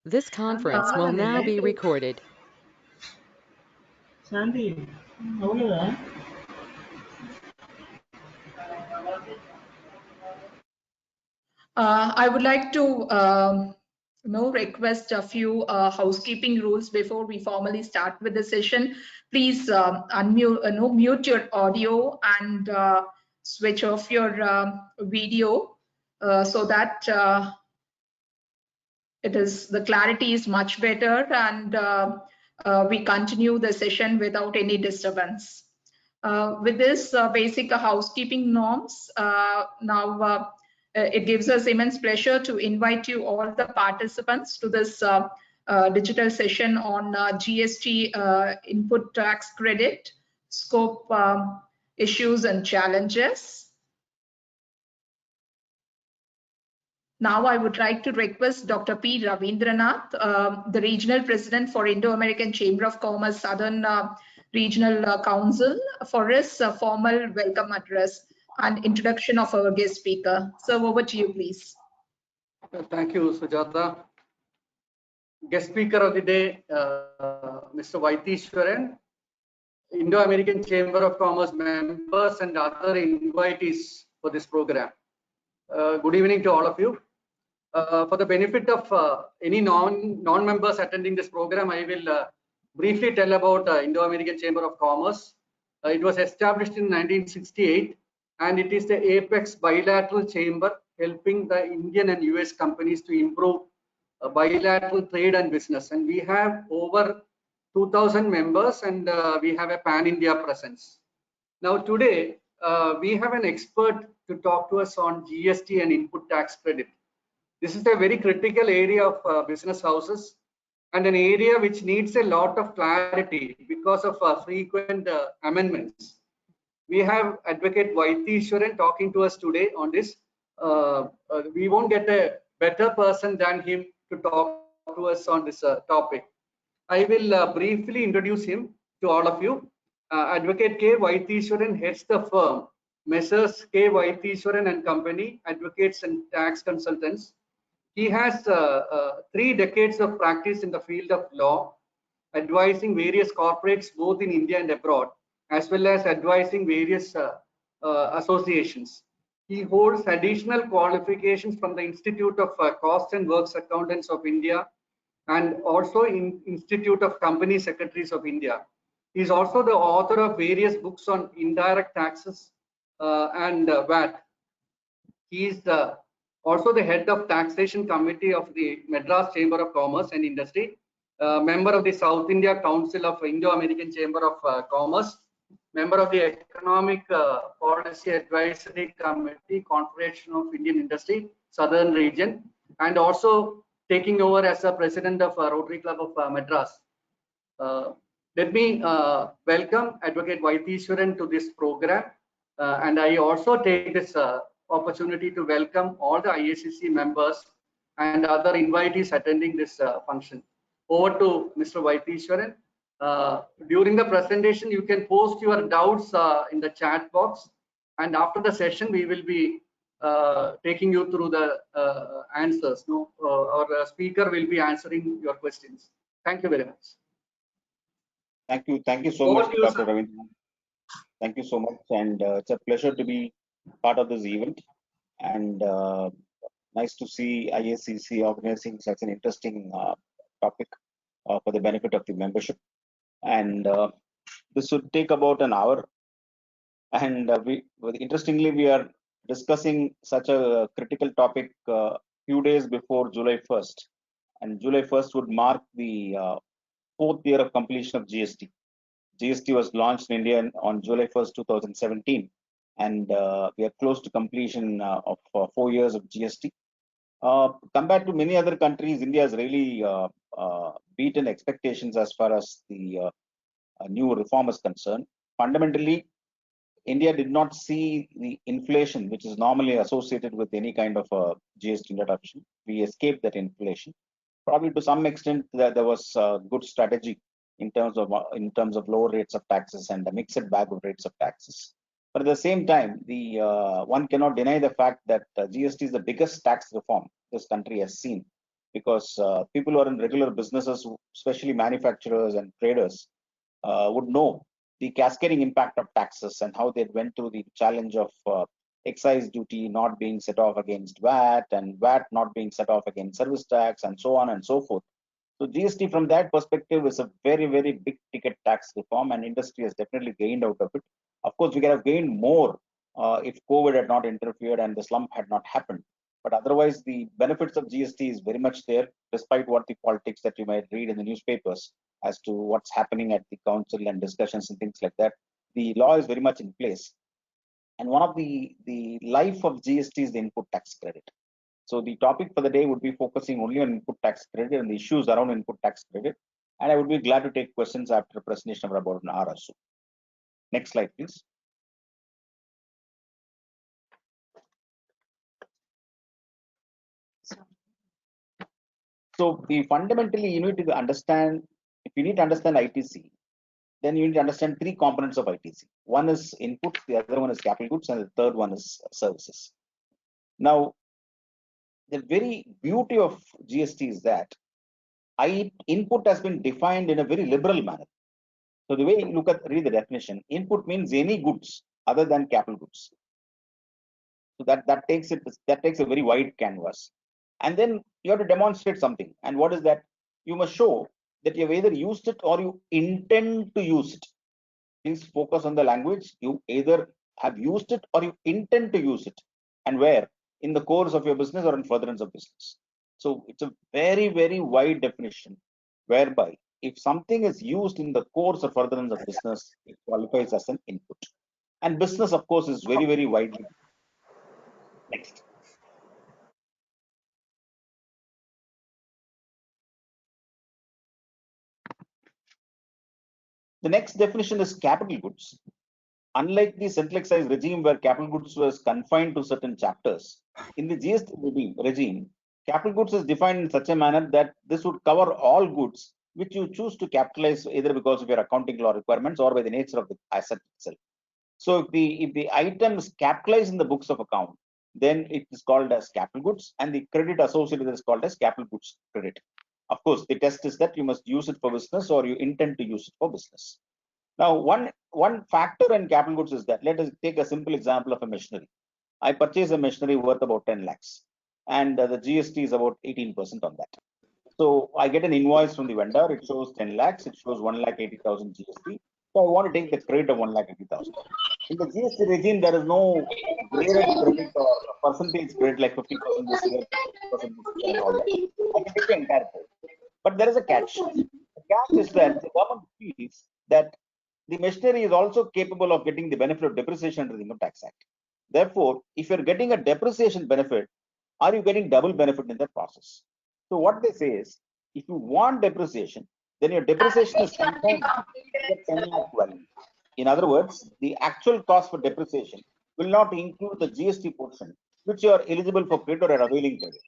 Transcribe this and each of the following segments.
This conference will now be recorded. Sandy, I would like to request a few housekeeping rules before we formally start with the session. Please unmute, mute your audio and switch off your video so that the clarity is much better and we continue the session without any disturbance. With this basic housekeeping norms, now it gives us immense pleasure to invite you all the participants to this digital session on GST input tax credit, scope, issues and challenges. Now I would like to request Dr. P. Ravindranath, the Regional President for Indo-American Chamber of Commerce Southern Regional Council, for his formal welcome address and introduction of our guest speaker. So over to you, please. Thank you, Sujata. Guest speaker of the day, Mr. Vaitishwaran, Indo-American Chamber of Commerce members and other invitees for this program. Good evening to all of you. For the benefit of any non-members attending this program, I will briefly tell about Indo-American Chamber of Commerce. It was established in 1968, and it is the apex bilateral chamber helping the Indian and US companies to improve bilateral trade and business. And we have over 2,000 members, and we have a pan-India presence. Now today, we have an expert to talk to us on GST and input tax credit. This is a very critical area of business houses and an area which needs a lot of clarity because of frequent amendments. We have Advocate Vaitishwaran talking to us today on this. We won't get a better person than him to talk to us on this topic. I will briefly introduce him to all of you. Advocate K. Vaitishwaran heads the firm Messrs. K. Vaitishwaran and Company, Advocates and Tax Consultants. He has 3 decades of practice in the field of law, advising various corporates both in India and abroad, as well as advising various associations. He holds additional qualifications from the Institute of Cost and Works Accountants of India and also in Institute of Company Secretaries of India. He is also the author of various books on indirect taxes and VAT. He is also the head of Taxation Committee of the Madras Chamber of Commerce and Industry, member of the South India Council of Indo-American Chamber of Commerce, member of the Economic Policy Advisory Committee, Confederation of Indian Industry, Southern Region, and also taking over as a president of Rotary Club of Madras. Let me welcome Advocate Vaitishwaran to this program, and I also take this opportunity to welcome all the IACC members and other invitees attending this function. Over to Mr. Vaitishwaran. During the presentation, you can post your doubts in the chat box, and after the session, we will be taking you through the answers. Our speaker will be answering your questions. Thank you very much. Thank you so much, Dr. Ravindran. Thank you so much, and it's a pleasure to be part of this event, and nice to see IACC organizing such an interesting topic for the benefit of the membership. And this would take about an hour, and interestingly, we are discussing such a critical topic few days before July 1st, and July 1st would mark the 4th year of completion of GST. GST was launched in India on July 1st, 2017, and we are close to completion of 4 years of GST. Compared to many other countries, India has really beaten expectations as far as the new reform is concerned. Fundamentally, India did not see the inflation, which is normally associated with any kind of GST introduction. We escaped that inflation. Probably to some extent, there was a good strategy in terms of lower rates of taxes and a mixed bag of rates of taxes. But at the same time, one cannot deny the fact that GST is the biggest tax reform this country has seen because people who are in regular businesses, especially manufacturers and traders, would know the cascading impact of taxes and how they went through the challenge of excise duty not being set off against VAT and VAT not being set off against service tax and so on and so forth. So GST from that perspective is a very, very big ticket tax reform, and industry has definitely gained out of it. Of course, we could have gained more if COVID had not interfered and the slump had not happened. But otherwise, the benefits of GST is very much there, despite what the politics that you might read in the newspapers as to what's happening at the council and discussions and things like that. The law is very much in place. And one of the life of GST is the input tax credit. So the topic for the day would be focusing only on input tax credit and the issues around input tax credit. And I would be glad to take questions after a presentation of about an hour or so. Next slide, please. So fundamentally, you need to understand, if you need to understand ITC, then you need to understand three components of ITC. One is input, the other one is capital goods, and the third one is services. Now, the very beauty of GST is that input has been defined in a very liberal manner. So the way you read the definition, input means any goods other than capital goods. So that takes a very wide canvas. And then you have to demonstrate something. And what is that? You must show that you've either used it or you intend to use it. Please focus on the language. You either have used it or you intend to use it. And where? In the course of your business or in furtherance of business. So it's a very, very wide definition, whereby if something is used in the course or furtherance of business, it qualifies as an input. And business, of course, is very, very widely. Next. The next definition is capital goods. Unlike the central excise regime where capital goods was confined to certain chapters, in the GST regime, capital goods is defined in such a manner that this would cover all goods which you choose to capitalize either because of your accounting law requirements or by the nature of the asset itself. So if the item is capitalized in the books of account, then it is called as capital goods, and the credit associated is called as capital goods credit. Of course, the test is that you must use it for business or you intend to use it for business. Now, one factor in capital goods is that, let us take a simple example of a machinery. I purchase a machinery worth about 10 lakhs and the GST is about 18% on that. So I get an invoice from the vendor, it shows 10 lakhs, it shows 1,80,000 GST. So I want to take the credit of 1,80,000. In the GST regime, there is no graded credit or percentage credit like 50% this year, 50% this year, and all that. I can take the entire credit. But there is a catch. The catch is that the government feels that the machinery is also capable of getting the benefit of depreciation under the Income Tax Act. Therefore, if you're getting a depreciation benefit, are you getting double benefit in that process? So what they say is, if you want depreciation, then your depreciation is confined to 10 lakh value. In other words, the actual cost for depreciation will not include the GST portion, which you are eligible for credit or availing credit.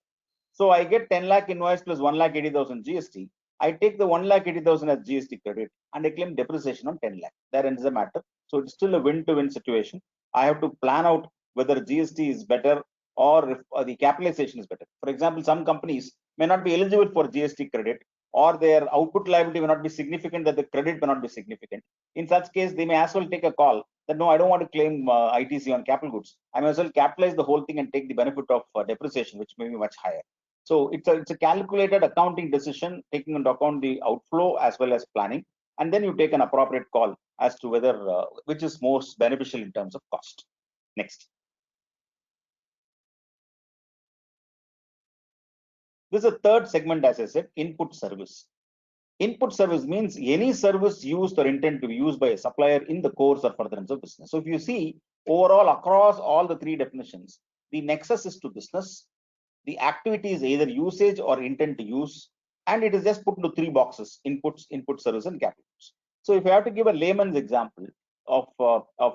So I get 10 lakh invoice plus 1,80,000 GST. I take the 1,80,000 as GST credit and I claim depreciation on 10 lakh. That ends the matter. So it's still a win-to-win situation. I have to plan out whether GST is better or if the capitalization is better. For example, some companies may not be eligible for GST credit, or their output liability may not be significant, that the credit may not be significant. In such case, they may as well take a call that, no, I don't want to claim ITC on capital goods. I may as well capitalize the whole thing and take the benefit of depreciation, which may be much higher. So it's a calculated accounting decision, taking into account the outflow as well as planning, and then you take an appropriate call as to whether which is most beneficial in terms of cost. Next. This is a third segment, as I said, input service. Input service means any service used or intended to be used by a supplier in the course or furtherance of business. So if you see overall across all the three definitions, the nexus is to business. The activity is either usage or intent to use, and it is just put into three boxes: inputs, input service, and capital goods. So if I have to give a layman's example of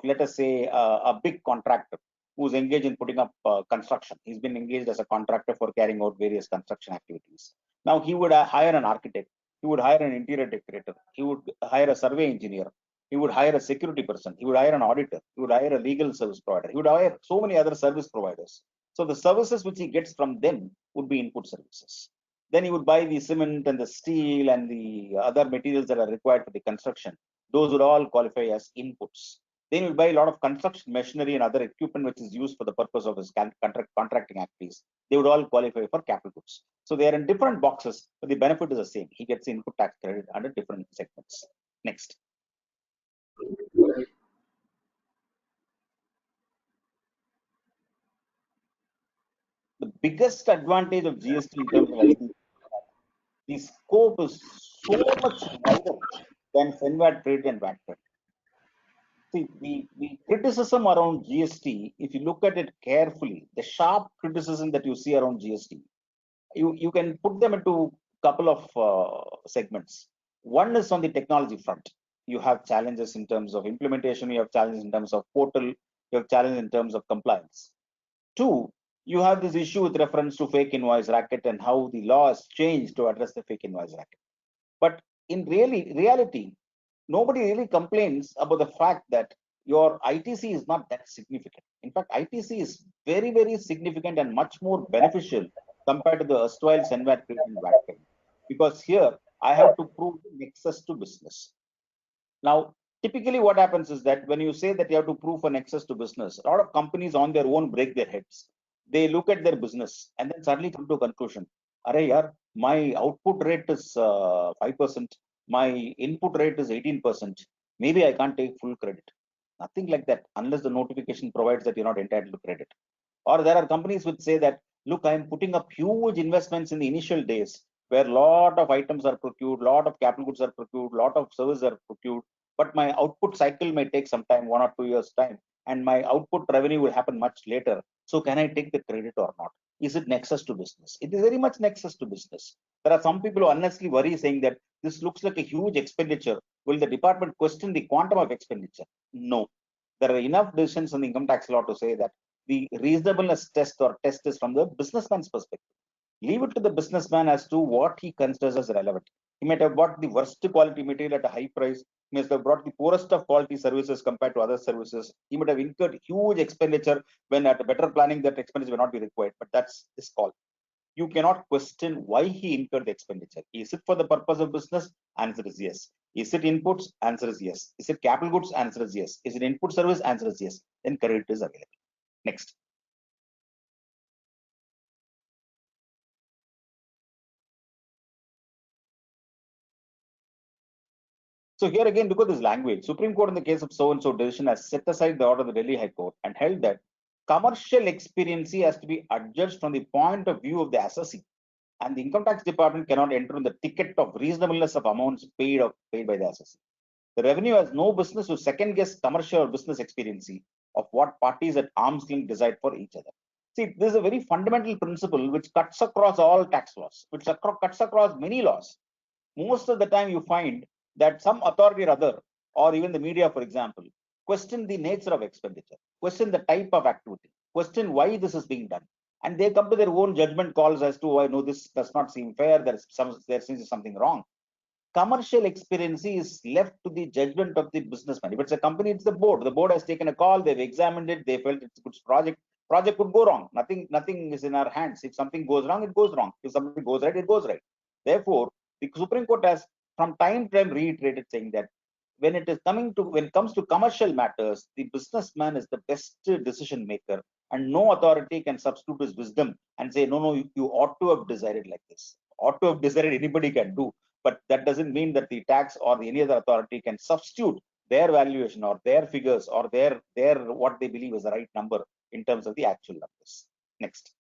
let us say a big contractor who's engaged in putting up construction, he's been engaged as a contractor for carrying out various construction activities. Now he would hire an architect, he would hire an interior decorator, he would hire a survey engineer, he would hire a security person, he would hire an auditor, he would hire a legal service provider, he would hire so many other service providers. So the services which he gets from them would be input services. then you would buy the cement and the steel and the other materials that are required for the construction. Those would all qualify as inputs. Then you buy a lot of construction machinery and other equipment which is used for the purpose of his contracting activities. They would all qualify for capital goods. So they are in different boxes, but the benefit is the same. He gets input tax credit under different segments. Next. The biggest advantage of GST in terms of ITC, the scope is so much wider than SENVAT credit and VAT credit. See, the criticism around GST, if you look at it carefully, the sharp criticism that you see around GST, you can put them into a couple of segments. One is on the technology front. You have challenges in terms of implementation, you have challenges in terms of portal, you have challenges in terms of compliance. Two, you have this issue with reference to fake invoice racket and how the law has changed to address the fake invoice racket. But in reality, nobody really complains about the fact that your ITC is not that significant. In fact, ITC is very, very significant and much more beneficial compared to the erstwhile SENVAT credit and VAT credit. Because here, I have to prove nexus to business. Now, typically what happens is that when you say that you have to prove an access to business, a lot of companies on their own break their heads. They look at their business and then suddenly come to a conclusion. Array, yaar, my output rate is 5%, my input rate is 18%. Maybe I can't take full credit. Nothing like that, unless the notification provides that you're not entitled to credit. Or there are companies which say that, look, I'm putting up huge investments in the initial days where a lot of items are procured, a lot of capital goods are procured, a lot of services are procured, but my output cycle may take some time, 1 or 2 years time, and my output revenue will happen much later. So can I take the credit or not? Is it nexus to business? It is very much nexus to business. There are some people who honestly worry saying that this looks like a huge expenditure. Will the department question the quantum of expenditure? No. There are enough decisions in the income tax law to say that the reasonableness test or test is from the businessman's perspective. Leave it to the businessman as to what he considers as relevant. He might have bought the worst quality material at a high price. He must have brought the poorest of quality services compared to other services. He might have incurred huge expenditure when at a better planning that expenditure will not be required. But that's his call. You cannot question why he incurred the expenditure. Is it for the purpose of business? Answer is yes. Is it inputs? Answer is yes. Is it capital goods? Answer is yes. Is it input service? Answer is yes. Then credit is available. Next. So here again, look at this language. Supreme Court in the case of so-and-so decision has set aside the order of the Delhi High Court and held that commercial expediency has to be adjudged from the point of view of the assessee. And the income tax department cannot enter on the ticket of reasonableness of amounts paid by the assessee. The revenue has no business to second guess commercial or business expediency of what parties at arm's length decide for each other. See, this is a very fundamental principle which cuts across all tax laws, which cuts across many laws. Most of the time you find that some authority or other, or even the media, for example, question the nature of expenditure, question the type of activity, question why this is being done. And they come to their own judgment calls as to why no, this does not seem fair, there seems something wrong. Commercial expediency is left to the judgment of the businessman. If it's a company, it's the board. The board has taken a call, they've examined it, they felt it's a good project. Project could go wrong. Nothing is in our hands. If something goes wrong, it goes wrong. If something goes right, it goes right. Therefore, the Supreme Court has from time to time reiterated saying that when it comes to commercial matters, the businessman is the best decision maker, and no authority can substitute his wisdom and say, no, you ought to have decided like this. Ought to have decided anybody can do, but that doesn't mean that the tax or any other authority can substitute their valuation or their figures or their what they believe is the right number in terms of the actual numbers. Next.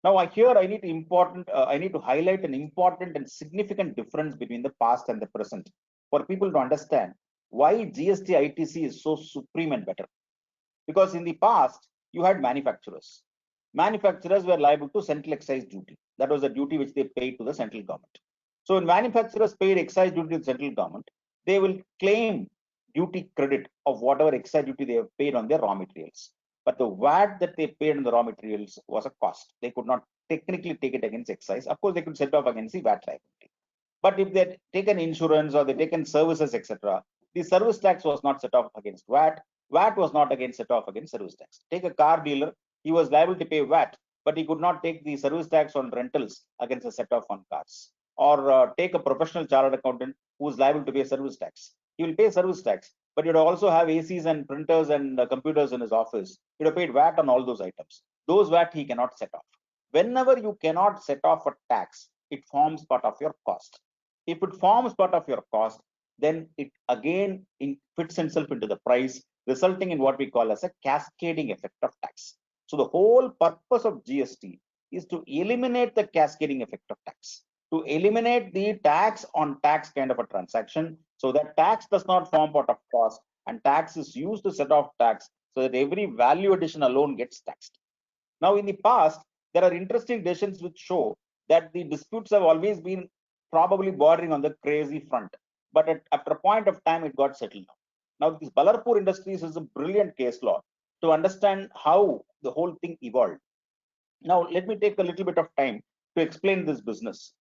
Now, here I need to highlight an important and significant difference between the past and the present for people to understand why GST ITC is so supreme and better. Because in the past, you had manufacturers. Manufacturers were liable to central excise duty. That was the duty which they paid to the central government. So when manufacturers paid excise duty to the central government, they will claim duty credit of whatever excise duty they have paid on their raw materials. But the VAT that they paid on the raw materials was a cost. They could not technically take it against excise. Of course, they could set off against the VAT liability. But if they taken insurance or they taken services, etc., the service tax was not set off against VAT. VAT was not again set off against service tax. Take a car dealer, he was liable to pay VAT, but he could not take the service tax on rentals against a set off on cars. Or take a professional chartered accountant who is liable to pay service tax. He will pay service tax, but you'd also have ACs and printers and computers in his office. You'd have paid VAT on all those items. Those VAT he cannot set off. Whenever you cannot set off a tax, it forms part of your cost. If it forms part of your cost, then it again fits itself into the price, resulting in what we call as a cascading effect of tax. So the whole purpose of GST is to eliminate the cascading effect of tax, to eliminate the tax on tax kind of a transaction, so that tax does not form part of cost and tax is used to set off tax, so that every value addition alone gets taxed. Now, in the past, there are interesting decisions which show that the disputes have always been probably bordering on the crazy front, but after a point of time, it got settled down. Now, this Ballarpur Industries is a brilliant case law to understand how the whole thing evolved. Now, let me take a little bit of time to explain this business.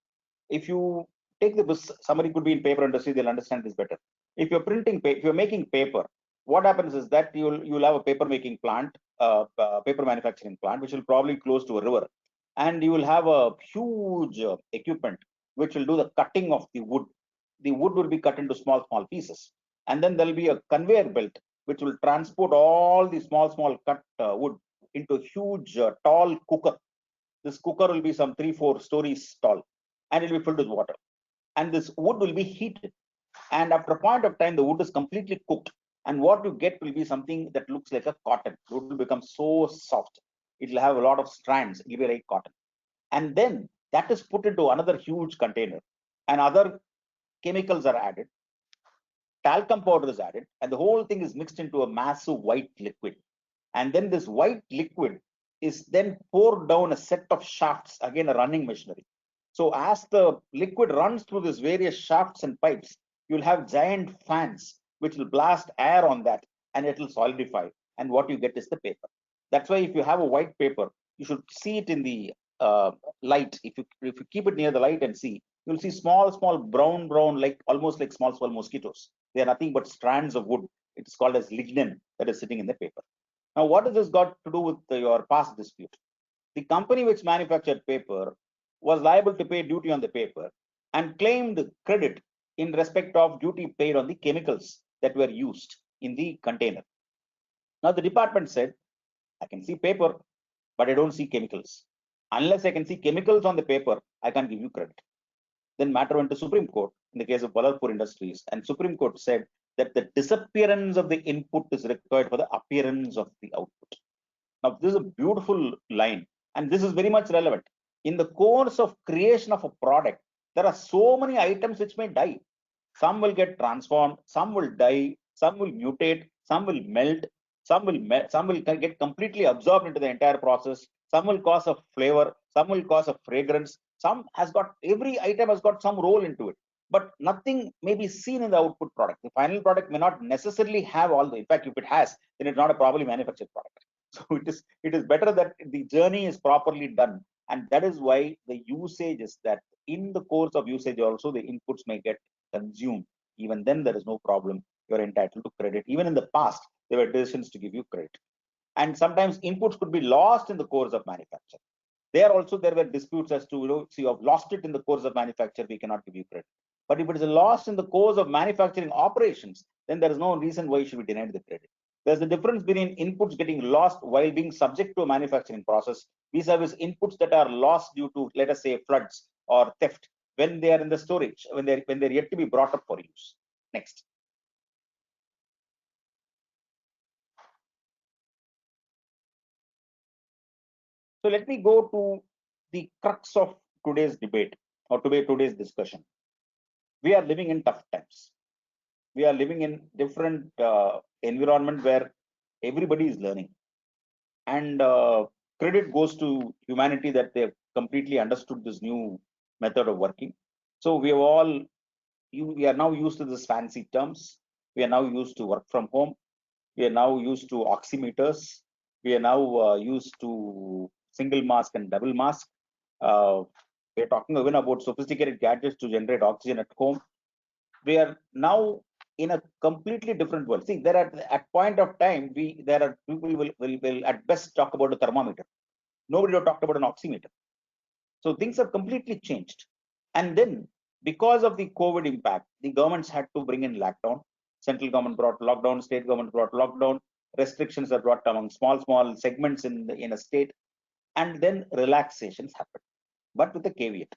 If you take the somebody could be in paper industry, they'll understand this better. If you're printing, if you're making paper, what happens is that you'll have a paper making plant, paper manufacturing plant, which will probably close to a river, and you will have a huge equipment which will do the cutting of the wood. The wood will be cut into small pieces, and then there'll be a conveyor belt which will transport all the small cut wood into a huge tall cooker. This cooker will be some 3-4 stories tall, and it will be filled with water, and this wood will be heated, and after a point of time the wood is completely cooked, and what you get will be something that looks like a cotton. It will become so soft, it will have a lot of strands, it will be like cotton, and then that is put into another huge container, and other chemicals are added, talcum powder is added, and the whole thing is mixed into a massive white liquid, and then this white liquid is then poured down a set of shafts, again a running machinery. So as the liquid runs through these various shafts and pipes, you'll have giant fans which will blast air on that, and it will solidify, and what you get is the paper. That's why if you have a white paper, you should see it in the light. If you keep it near the light and see, you'll see small brown, like almost like small mosquitoes. They are nothing but strands of wood. It is called as lignin that is sitting in the paper. Now, what has this got to do with your past dispute? The company which manufactured paper was liable to pay duty on the paper and claimed credit in respect of duty paid on the chemicals that were used in the container. Now, the department said, I can see paper, but I don't see chemicals. Unless I can see chemicals on the paper, I can't give you credit. Then matter went to Supreme Court in the case of Ballarpur Industries, and Supreme Court said that the disappearance of the input is required for the appearance of the output. Now, this is a beautiful line, and this is very much relevant. In the course of creation of a product, there are so many items which may die. Some will get transformed, some will die, some will mutate, some will melt, some will get completely absorbed into the entire process. Some will cause a flavor, some will cause a fragrance. Every item has got some role into it, but nothing may be seen in the output product. The final product may not necessarily have all the. In fact, if it has, then it's not a properly manufactured product. So it is better that the journey is properly done, and that is why the usage is that in the course of usage also the inputs may get consumed. Even then there is no problem. You're entitled to credit. Even in the past, there were decisions to give you credit, and sometimes inputs could be lost in the course of manufacture. There also there were disputes as to, so you have lost it in the course of manufacture, we cannot give you credit. But if it is lost in the course of manufacturing operations, then there is no reason why you should be denied the credit. There's a difference between inputs getting lost while being subject to a manufacturing process vis-a-vis inputs that are lost due to, let us say, floods or theft when they are in the storage, when they're yet to be brought up for use. Next. So let me go to the crux of today's debate or today's discussion. We are living in tough times. We are living in different environment where everybody is learning, and credit goes to humanity that they have completely understood this new method of working. So we are now used to this fancy terms. We are now used to work from home. We are now used to oximeters. We are now used to single mask and double mask. We are talking even about sophisticated gadgets to generate oxygen at home. We are now in a completely different world. See, there are at point of time there are people will at best talk about a thermometer. Nobody would have talked about an oximeter. So things have completely changed. And then because of the COVID impact, the governments had to bring in lockdown. Central government brought lockdown, state government brought lockdown, restrictions are brought among small segments in a state, and then relaxations happened. But with a caveat.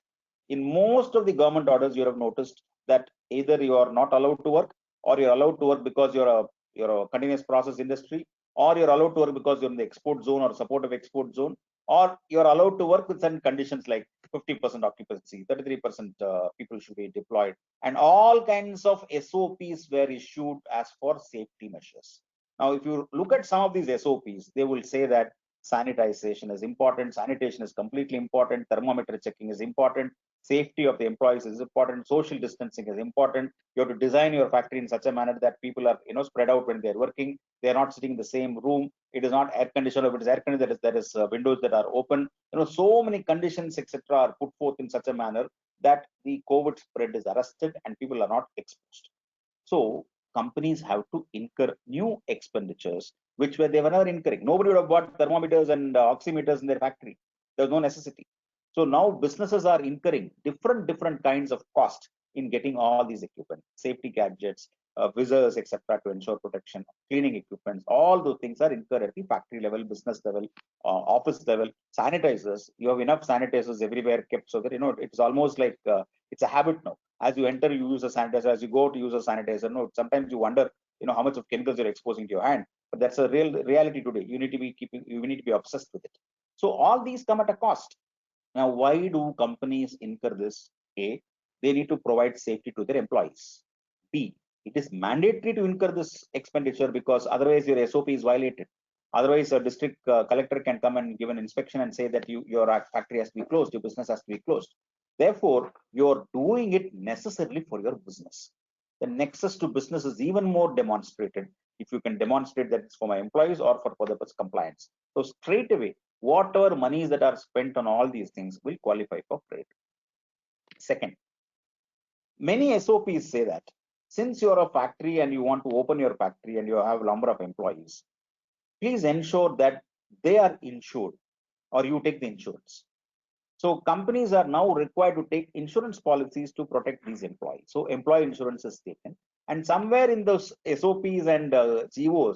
In most of the government orders, you have noticed that either you are not allowed to work, or you're allowed to work because you're a continuous process industry, or you're allowed to work because you're in the export zone or supportive export zone, or you're allowed to work with certain conditions like 50% occupancy, 33% people should be deployed, and all kinds of SOPs were issued as for safety measures. Now, if you look at some of these SOPs, they will say that sanitization is important, sanitation is completely important, thermometer checking is important, safety of the employees is important, social distancing is important. You have to design your factory in such a manner that people are spread out when they're working. They're not sitting in the same room. It is not air conditioned. If it is air conditioned, there is windows that are open. So many conditions, etc., are put forth in such a manner that the COVID spread is arrested and people are not exposed. So companies have to incur new expenditures which they were never incurring. Nobody would have bought thermometers and oximeters in their factory. There's no necessity. So now businesses are incurring different kinds of cost in getting all these equipment, safety gadgets, visors, etc., to ensure protection, cleaning equipment. All those things are incurred at the factory level, business level, office level. Sanitizers, you have enough sanitizers everywhere kept so that it's almost like it's a habit now. As you enter, you use a sanitizer. As you go to use a sanitizer, sometimes you wonder, how much of chemicals you're exposing to your hand. But that's a reality today. You need to be obsessed with it. So all these come at a cost. Now, why do companies incur this? A, they need to provide safety to their employees. B, it is mandatory to incur this expenditure because otherwise your SOP is violated. Otherwise, a district collector can come and give an inspection and say that your factory has to be closed, your business has to be closed. Therefore, you're doing it necessarily for your business. The nexus to business is even more demonstrated if you can demonstrate that it's for my employees or for the compliance. So straight away, whatever monies that are spent on all these things will qualify for credit. Second, many SOPs say that since you're a factory and you want to open your factory and you have a number of employees, please ensure that they are insured or you take the insurance. So companies are now required to take insurance policies to protect these employees. So employee insurance is taken. And somewhere in those SOPs and GOs,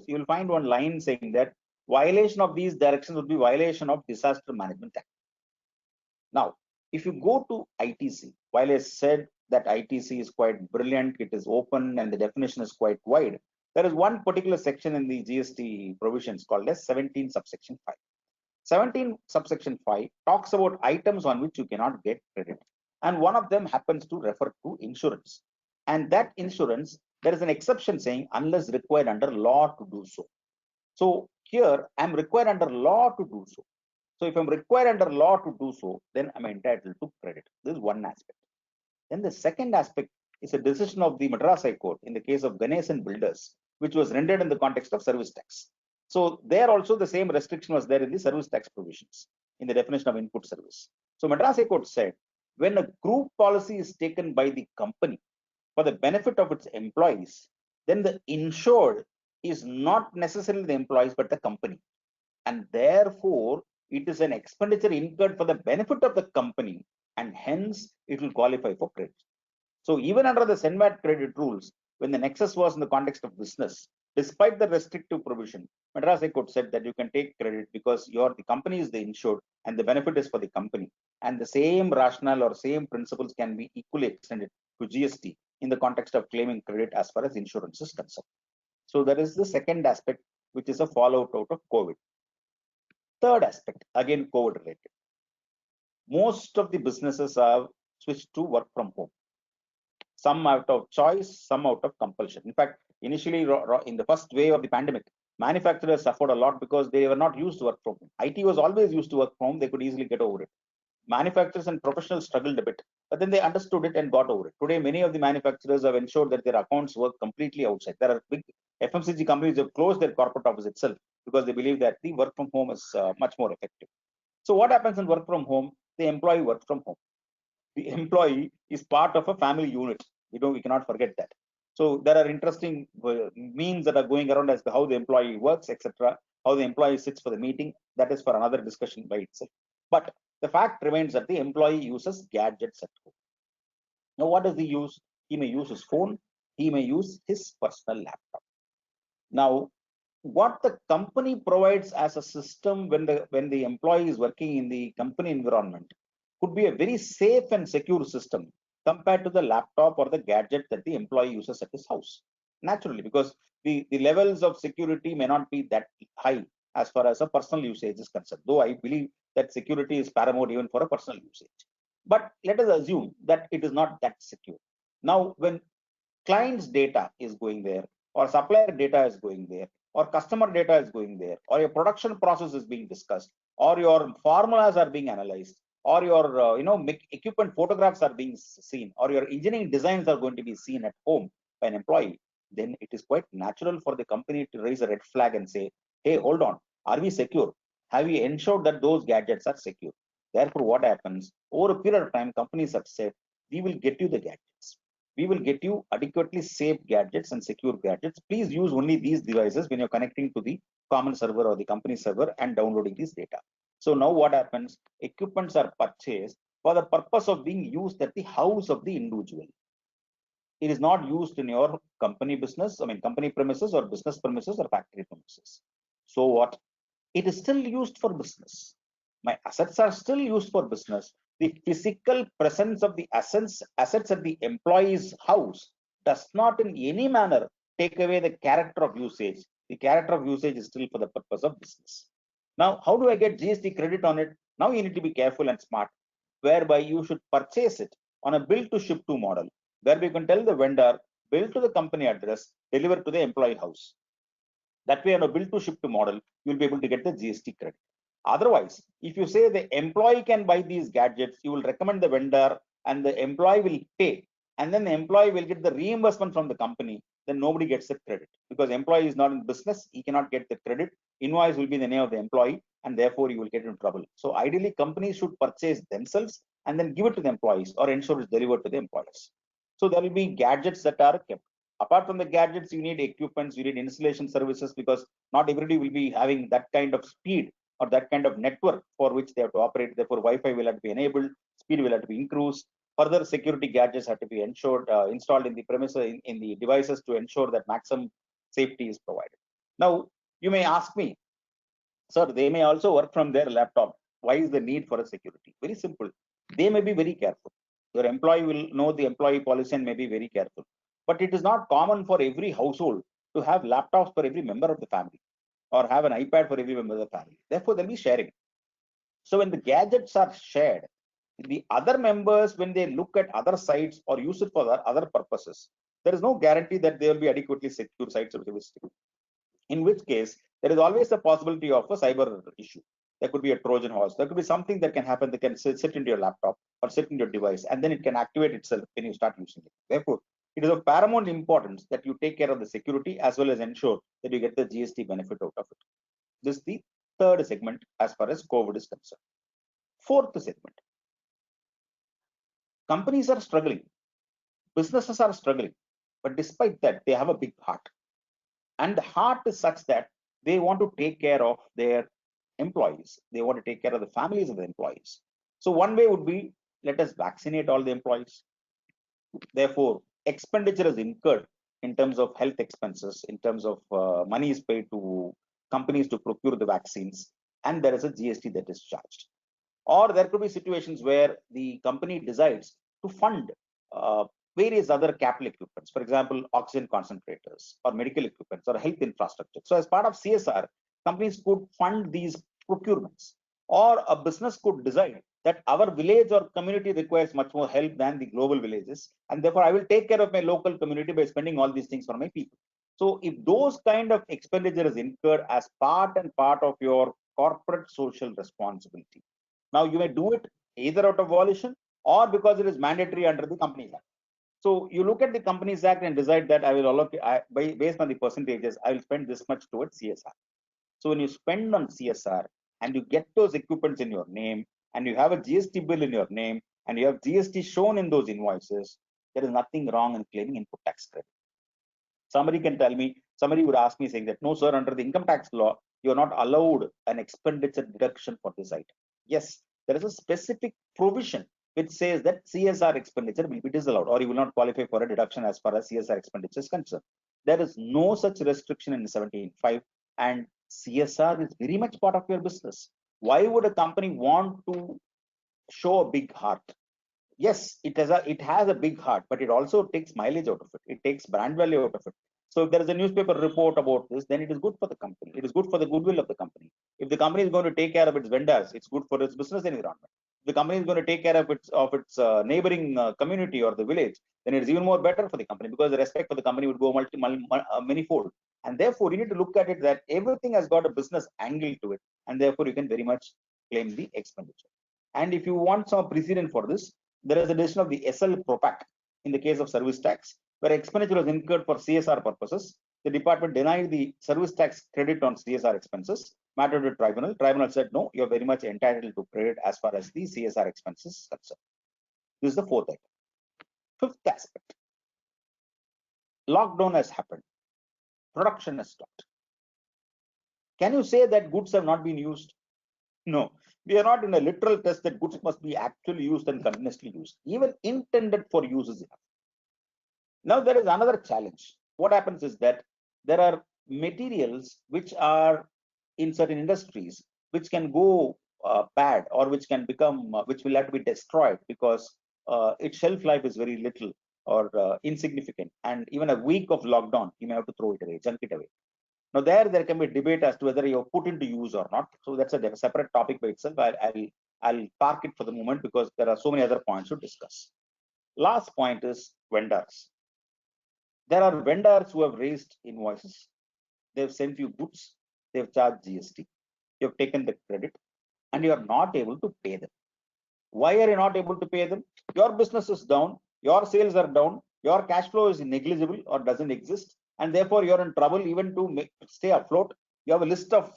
you will find one line saying that violation of these directions would be violation of Disaster Management Act. Now, if you go to ITC, while I said that ITC is quite brilliant, it is open and the definition is quite wide, there is one particular section in the GST provisions called as 17 subsection 5. 17 subsection 5 talks about items on which you cannot get credit. And one of them happens to refer to insurance. And that insurance, there is an exception saying unless required under law to do so. So here I'm required under law to do so. So if I'm required under law to do so, then I'm entitled to credit. This is one aspect. Then the second aspect is a decision of the Madras High Court in the case of Ganesan Builders, which was rendered in the context of service tax. So there also the same restriction was there in the service tax provisions in the definition of input service. So Madras High Court said when a group policy is taken by the company for the benefit of its employees, then the insured is not necessarily the employees but the company. And therefore, it is an expenditure incurred for the benefit of the company and hence it will qualify for credit. So even under the SENVAT credit rules, when the nexus was in the context of business, despite the restrictive provision, Madras High Court said that you can take credit because the company is the insured and the benefit is for the company. And the same rationale or same principles can be equally extended to GST in the context of claiming credit as far as insurance is concerned. So that is the second aspect, which is a fallout out of COVID. Third aspect, again COVID related. Most of the businesses have switched to work from home. Some out of choice, some out of compulsion. In fact, initially in the first wave of the pandemic, manufacturers suffered a lot because they were not used to work from home. IT was always used to work from home, they could easily get over it. Manufacturers and professionals struggled a bit, but then they understood it and got over it. Today, many of the manufacturers have ensured that their accounts work completely outside. There are big FMCG companies that have closed their corporate office itself because they believe that the work from home is much more effective. So what happens in work from home? The employee works from home. The employee is part of a family unit. We cannot forget that. So there are interesting memes that are going around as to how the employee works, etc. how the employee sits for the meeting, that is for another discussion by itself. But the fact remains that the employee uses gadgets at home. Now, what does he use? He may use his phone, he may use his personal laptop. Now, what the company provides as a system when the employee is working in the company environment could be a very safe and secure system compared to the laptop or the gadget that the employee uses at his house. Naturally, because the levels of security may not be that high as far as a personal usage is concerned, though I believe that security is paramount even for a personal usage. But let us assume that it is not that secure. Now, when client's data is going there, or supplier data is going there, or customer data is going there, or your production process is being discussed, or your formulas are being analyzed, or your equipment photographs are being seen, or your engineering designs are going to be seen at home by an employee, then it is quite natural for the company to raise a red flag and say, hey, hold on, are we secure? Have we ensured that those gadgets are secure? Therefore, what happens over a period of time, companies have said, we will get you the gadgets. We will get you adequately safe gadgets and secure gadgets. Please use only these devices when you're connecting to the common server or the company server and downloading this data. So now what happens? Equipments are purchased for the purpose of being used at the house of the individual. It is not used in your company business, company premises or business premises or factory premises. So what? It is still used for business. My assets are still used for business. The physical presence of the assets at the employee's house does not in any manner take away the character of usage. The character of usage is still for the purpose of business. Now, how do I get GST credit on it? Now you need to be careful and smart, whereby you should purchase it on a bill to ship to model, where we can tell the vendor, bill to the company address, deliver to the employee house. That way, on a bill to ship to model, you'll be able to get the GST credit. Otherwise, if you say the employee can buy these gadgets, you will recommend the vendor and the employee will pay, and then the employee will get the reimbursement from the company, then nobody gets the credit because employee is not in business, he cannot get the credit. Invoice will be in the name of the employee, and therefore you will get into trouble. So ideally, companies should purchase themselves and then give it to the employees or ensure it's delivered to the employees. So there will be gadgets that are kept. Apart from the gadgets, you need equipments, you need installation services, because not everybody will be having that kind of speed or that kind of network for which they have to operate. Therefore, Wi-Fi will have to be enabled, speed will have to be increased. Further security gadgets have to be ensured, installed in the premises, in the devices to ensure that maximum safety is provided. Now, you may ask me, sir, they may also work from their laptop. Why is the need for a security? Very simple. They may be very careful. Your employee will know the employee policy and may be very careful. But it is not common for every household to have laptops for every member of the family or have an iPad for every member of the family. Therefore, they'll be sharing. So when the gadgets are shared, the other members, when they look at other sites or use it for other purposes, there is no guarantee that they will be adequately secure sites. In which case, there is always a possibility of a cyber issue. There could be a Trojan horse. There could be something that can happen that can sit into your laptop or sit in your device, and then it can activate itself when you start using it. Therefore, it is of paramount importance that you take care of the security as well as ensure that you get the GST benefit out of it. This is the third segment as far as COVID is concerned. Fourth segment. Companies are struggling. Businesses are struggling. But despite that, they have a big heart. And the heart is such that they want to take care of their employees. They want to take care of the families of the employees. So one way would be, let us vaccinate all the employees. Therefore, expenditure is incurred in terms of health expenses, in terms of money is paid to companies to procure the vaccines, and there is a GST that is charged. Or there could be situations where the company decides to fund various other capital equipments, for example, oxygen concentrators or medical equipments or health infrastructure. So as part of CSR, companies could fund these procurements, or a business could decide that our village or community requires much more help than the global villages, and therefore I will take care of my local community by spending all these things for my people. So if those kind of expenditure is incurred as part of your corporate social responsibility, now you may do it either out of volition or because it is mandatory under the Companies Act. So you look at the Companies Act and decide that I will allocate, based on the percentages, I will spend this much towards CSR. So when you spend on CSR and you get those equipments in your name, and you have a GST bill in your name, and you have GST shown in those invoices, there is nothing wrong in claiming input tax credit. Somebody can tell me, somebody would ask me saying that, no, sir, under the income tax law, you are not allowed an expenditure deduction for this item. Yes, there is a specific provision which says that CSR expenditure will be disallowed, or you will not qualify for a deduction as far as CSR expenditure is concerned. There is no such restriction in 17.5, and CSR is very much part of your business. Why would a company want to show a big heart? Yes, it has a big heart, but it also takes mileage out of it. It takes brand value out of it. So if there is a newspaper report about this, then it is good for the company. It is good for the goodwill of the company. If the company is going to take care of its vendors, it's good for its business environment. If the company is going to take care of its neighboring community or the village, then it is even more better for the company, because the respect for the company would go many-fold. And therefore, you need to look at it that everything has got a business angle to it, and therefore you can very much claim the expenditure. And if you want some precedent for this, there is a decision of the SL Propac in the case of service tax, where expenditure was incurred for CSR purposes. The department denied the service tax credit on CSR expenses. Matter to tribunal. Tribunal said, no, you're very much entitled to credit as far as the CSR expenses is concerned. This is the fourth item. Fifth aspect. Lockdown has happened. Production has stopped. Can you say that goods have not been used? No. We are not in a literal test that goods must be actually used and continuously used. Even intended for use is enough. Now there is another challenge. What happens is that there are materials which are in certain industries which can go bad, or which can become, which will have to be destroyed because its shelf life is very little or insignificant. And even a week of lockdown, you may have to throw it away, junk it away. Now there can be a debate as to whether you put into use or not. So that's a separate topic by itself. I'll park it for the moment because there are so many other points to discuss. Last point is vendors. There are vendors who have raised invoices. They've sent you goods. They've charged GST. You have taken the credit and you are not able to pay them. Why are you not able to pay them? Your business is down. Your sales are down. Your cash flow is negligible or doesn't exist. And therefore, you're in trouble even to stay afloat. You have a list of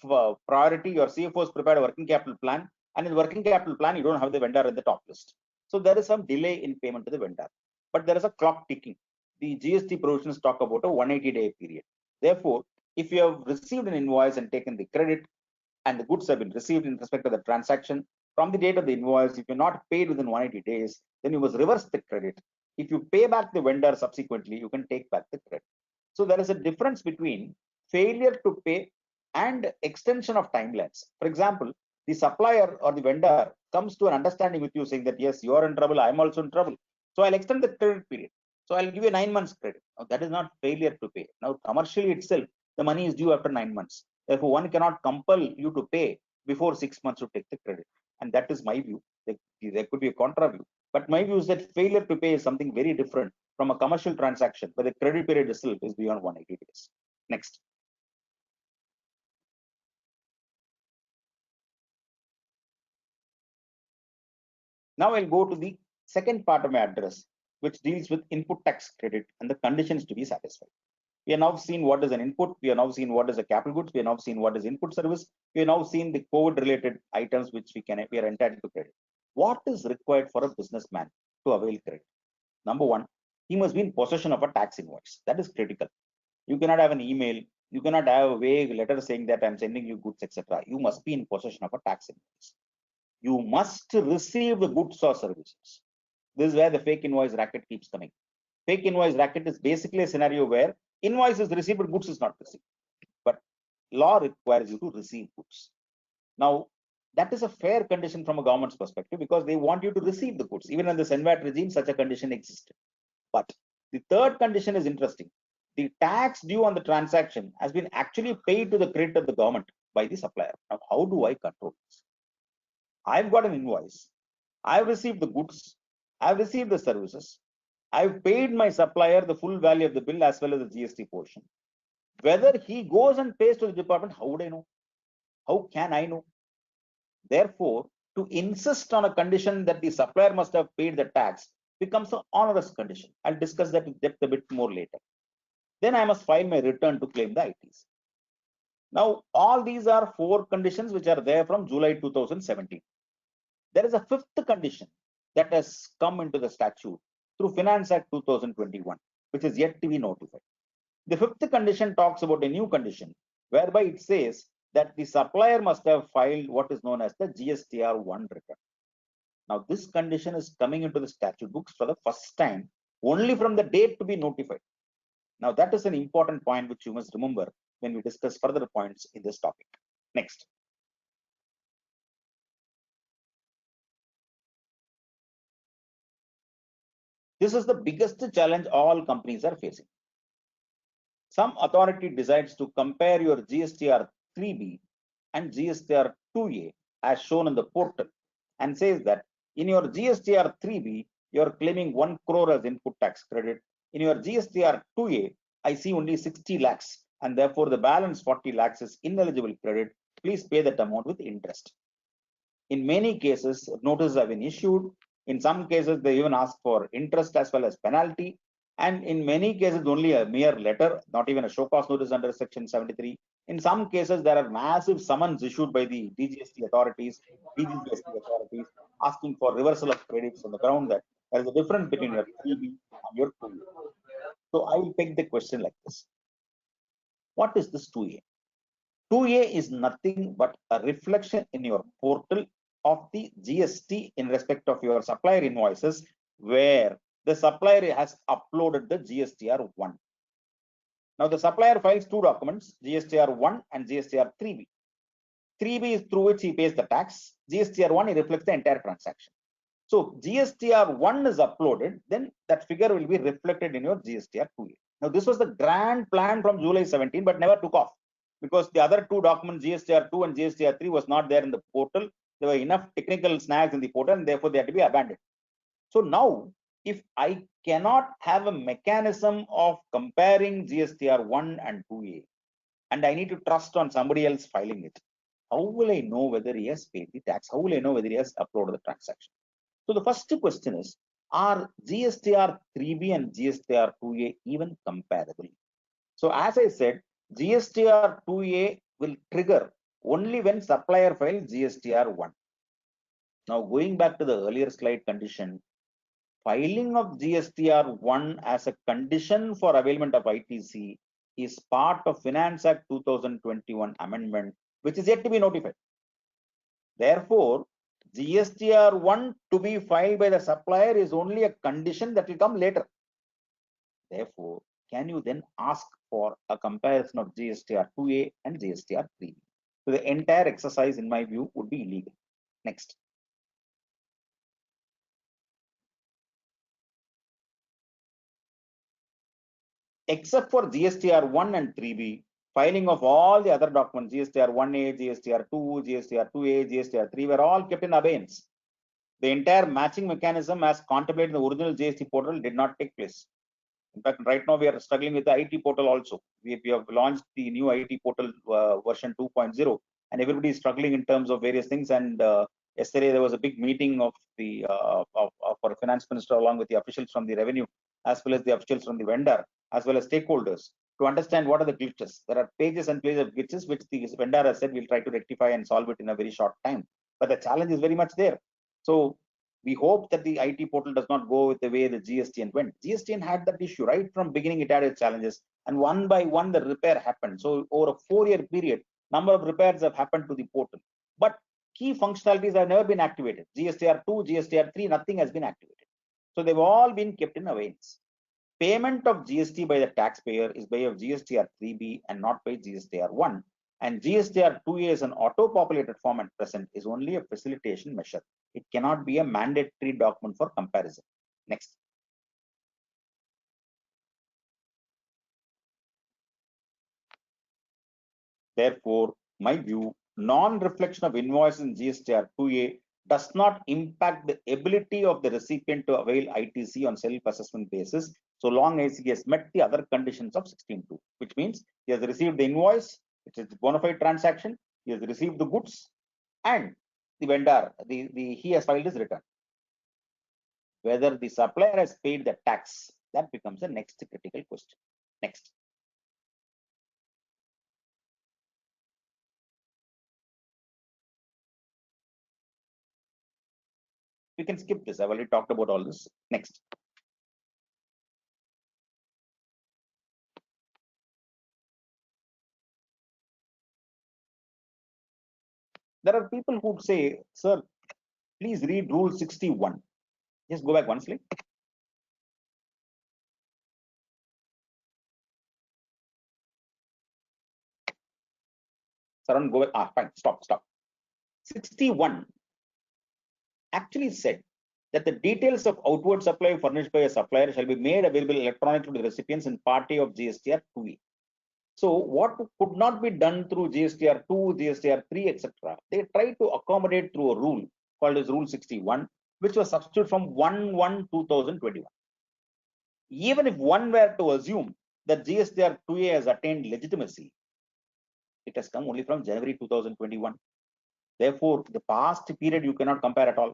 priority. Your CFO has prepared a working capital plan. And in the working capital plan, you don't have the vendor at the top list. So there is some delay in payment to the vendor. But there is a clock ticking. The GST provisions talk about a 180-day period. Therefore, if you have received an invoice and taken the credit, and the goods have been received in respect of the transaction, from the date of the invoice, if you're not paid within 180 days, then you must reverse the credit. If you pay back the vendor subsequently, you can take back the credit. So there is a difference between failure to pay and extension of timelines. For example, the supplier or the vendor comes to an understanding with you saying that, yes, you are in trouble, I'm also in trouble. So I'll extend the credit period. So I'll give you 9 months credit. Now, that is not failure to pay. Now, commercially itself, the money is due after 9 months. Therefore, one cannot compel you to pay before 6 months to take the credit. And that is my view. There could be a contra view. But my view is that failure to pay is something very different from a commercial transaction, where the credit period itself is beyond 180 days. Next. Now I'll go to the second part of my address, which deals with input tax credit and the conditions to be satisfied. We have now seen what is an input. We have now seen what is a capital goods. We have now seen what is input service. We have now seen the COVID-related items which we are entitled to credit. What is required for a businessman to avail credit? Number one, he must be in possession of a tax invoice. That is critical. You cannot have an email. You cannot have a vague letter saying that I'm sending you goods, etc. You must be in possession of a tax invoice. You must receive the goods or services. This is where the fake invoice racket keeps coming. Fake invoice racket is basically a scenario where invoice is received, but goods is not received. But law requires you to receive goods. Now, that is a fair condition from a government's perspective because they want you to receive the goods. Even in the SENVAT regime, such a condition existed. But the third condition is interesting. The tax due on the transaction has been actually paid to the credit of the government by the supplier. Now, how do I control this? I've got an invoice. I've received the goods. I've received the services. I've paid my supplier the full value of the bill as well as the GST portion. Whether he goes and pays to the department, how would I know? How can I know? Therefore, to insist on a condition that the supplier must have paid the tax becomes an onerous condition. I'll discuss that in depth a bit more later. Then I must file my return to claim the ITs. Now, all these are 4 conditions which are there from July 2017. There is a 5th condition that has come into the statute through Finance Act 2021, which is yet to be notified. The 5th condition talks about a new condition whereby it says that the supplier must have filed what is known as the GSTR1 return. Now, this condition is coming into the statute books for the first time, only from the date to be notified. Now, that is an important point which you must remember when we discuss further points in this topic. Next. This is the biggest challenge all companies are facing. Some authority decides to compare your GSTR 3B and GSTR 2A as shown in the portal and says that in your GSTR 3B, you are claiming 1 crore as input tax credit. In your GSTR 2A, I see only 60 lakhs and therefore the balance 40 lakhs is ineligible credit. Please pay that amount with interest. In many cases, notices have been issued. In some cases, they even ask for interest as well as penalty. And in many cases, only a mere letter, not even a show cause notice under Section 73. In some cases, there are massive summons issued by the DGST authorities, DGST authorities, asking for reversal of credits on the ground that there is a difference between your 3B and your 2A. So I will take the question like this. What is this 2A? 2A is nothing but a reflection in your portal of the GST in respect of your supplier invoices, where the supplier has uploaded the GSTR1. Now, the supplier files two documents, GSTR1 and GSTR3B. 3B is through which he pays the tax. GSTR1, he reflects the entire transaction. So, GSTR1 is uploaded, then that figure will be reflected in your GSTR2A. Now, this was the grand plan from July 17, but never took off because the other two documents, GSTR2 and GSTR3, was not there in the portal. There were enough technical snags in the portal and therefore they had to be abandoned. So now, if I cannot have a mechanism of comparing GSTR1 and 2A, and I need to trust on somebody else filing it, how will I know whether he has paid the tax? How will I know whether he has uploaded the transaction? So the first question is, are GSTR3B and GSTR2A even comparable? So as I said, GSTR2A will trigger only when supplier files GSTR1. Now going back to the earlier slide condition, filing of GSTR1 as a condition for availment of ITC is part of Finance Act 2021 amendment, which is yet to be notified. Therefore, GSTR1 to be filed by the supplier is only a condition that will come later. Therefore, can you then ask for a comparison of GSTR2A and GSTR3? So the entire exercise, in my view, would be illegal. Next. Except for GSTR1 and 3B, filing of all the other documents, GSTR1A, GSTR2, GSTR2A, GSTR3 were all kept in abeyance. The entire matching mechanism as contemplated in the original GST portal did not take place. In fact, right now we are struggling with the IT portal also. We have launched the new IT portal version 2.0, and everybody is struggling in terms of various things. And yesterday there was a big meeting of the of our finance minister along with the officials from the revenue, as well as the officials from the vendor, as well as stakeholders, to understand what are the glitches. There are pages and pages of glitches which the vendor has said we'll try to rectify and solve it in a very short time. But the challenge is very much there. So we hope that the IT portal does not go with the way the GSTN went. GSTN had that issue right from beginning. It had its challenges, and one by one the repair happened. So over a 4-year period, number of repairs have happened to the portal, but key functionalities have never been activated. GSTR2, GSTR3, nothing has been activated. So they've all been kept in abeyance. Payment of GST by the taxpayer is by of GSTR3B and not by GSTR1. And GSTR2A is an auto-populated form at present is only a facilitation measure. It cannot be a mandatory document for comparison. Next. Therefore, my view, non-reflection of invoices in GSTR2A does not impact the ability of the recipient to avail ITC on self-assessment basis, so long as he has met the other conditions of 16.2, which means he has received the invoice, it is a bona fide transaction, he has received the goods, and the vendor, he has filed his return. Whether the supplier has paid the tax, that becomes the next critical question. Next. We can skip this. I've already talked about all this. Next. there are people who say, sir, please read rule 61. Just go back one slide. Saran, go back. Fine. Stop. 61 actually said that the details of outward supply furnished by a supplier shall be made available electronically to the recipients in party of GSTR 2A. So what could not be done through GSTR 2, GSTR 3, etc., they tried to accommodate through a rule called as Rule 61, which was substituted from 1/1/2021. Even if one were to assume that GSTR 2A has attained legitimacy, it has come only from January 2021. Therefore, the past period you cannot compare at all.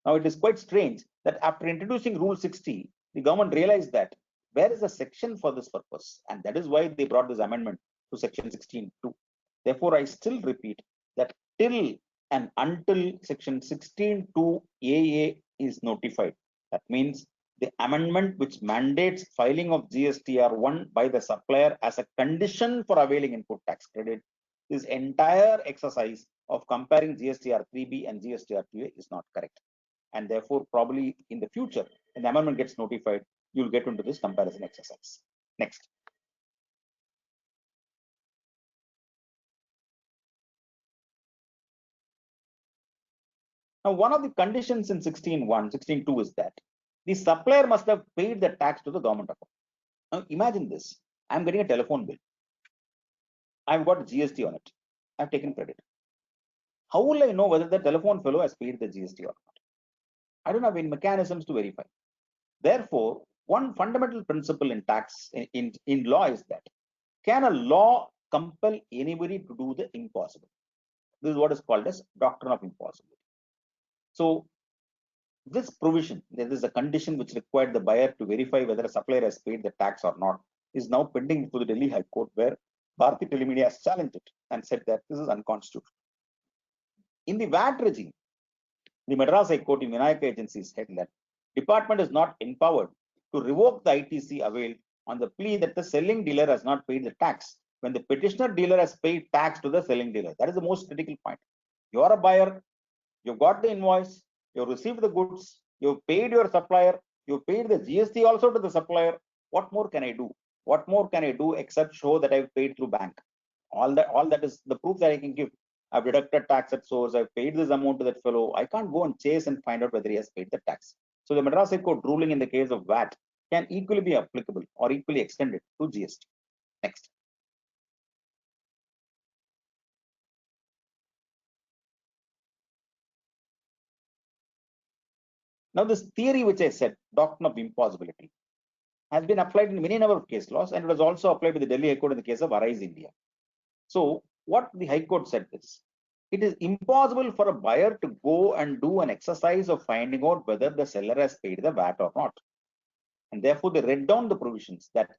Now, it is quite strange that after introducing Rule 60, the government realized that where is the section for this purpose? And that is why they brought this amendment to Section 16(2). Therefore, I still repeat that till and until Section 16(2) AA is notified, that means the amendment which mandates filing of GSTR 1 by the supplier as a condition for availing input tax credit, this entire exercise of comparing GSTR 3B and GSTR 2A is not correct. And therefore, probably in the future, when the amendment gets notified, you'll get into this comparison exercise. Next. Now, one of the conditions in 16(1), 16(2) is that the supplier must have paid the tax to the government account. Now, imagine this. I'm getting a telephone bill. I've got GST on it. I've taken credit. How will I know whether the telephone fellow has paid the GST or not? I don't have any mechanisms to verify. Therefore, one fundamental principle in tax in law is that can a law compel anybody to do the impossible? This is what is called as doctrine of impossibility. So this provision, there is a condition which required the buyer to verify whether a supplier has paid the tax or not, is now pending before the Delhi High Court, where Bharati Telemedia has challenged it and said that this is unconstitutional. In the VAT regime, the Madras High Court in Vinayaka Agency said that department is not empowered to revoke the ITC availed on the plea that the selling dealer has not paid the tax when the petitioner dealer has paid tax to the selling dealer. That is the most critical point. You are a buyer, you got the invoice, you received the goods, you paid your supplier, you paid the GST also to the supplier. What more can I do? What more can I do except show that I've paid through bank? All that is the proof that I can give. I've deducted tax at source, I've paid this amount to that fellow. I can't go and chase and find out whether he has paid the tax. So the Madras High Court ruling in the case of VAT can equally be applicable or equally extended to GST. Next. Now, this theory which I said, doctrine of impossibility, has been applied in many number of case laws, and it was also applied to the Delhi High Court in the case of Arise India. So what the High Court said is, it is impossible for a buyer to go and do an exercise of finding out whether the seller has paid the VAT or not. And therefore, they read down the provisions that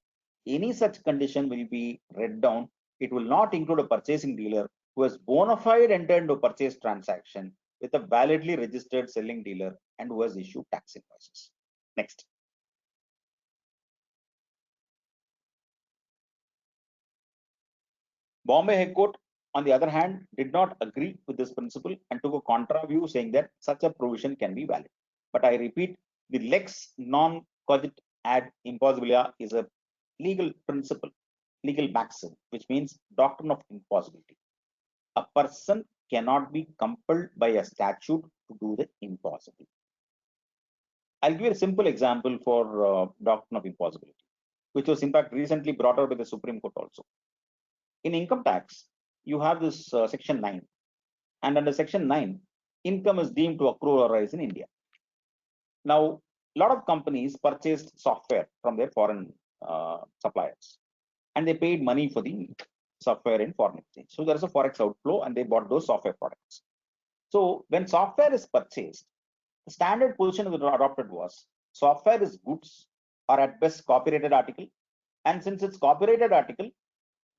any such condition will be read down. It will not include a purchasing dealer who has bona fide entered into a purchase transaction with a validly registered selling dealer and who has issued tax invoices. Next. Bombay High Court, on the other hand, did not agree with this principle and took a contra view, saying that such a provision can be valid. But I repeat, the lex non cogit ad impossibilia is a legal principle, legal maxim, which means doctrine of impossibility. A person cannot be compelled by a statute to do the impossible. I'll give you a simple example for doctrine of impossibility, which was in fact recently brought out by the Supreme Court also. In income tax, you have this section 9, and under section 9, income is deemed to accrue or arise in India. Now, a lot of companies purchased software from their foreign suppliers, and they paid money for the software in foreign exchange. So there is a forex outflow, and they bought those software products. So when software is purchased, the standard position that adopted was software is goods or at best copyrighted article, and since it's copyrighted article,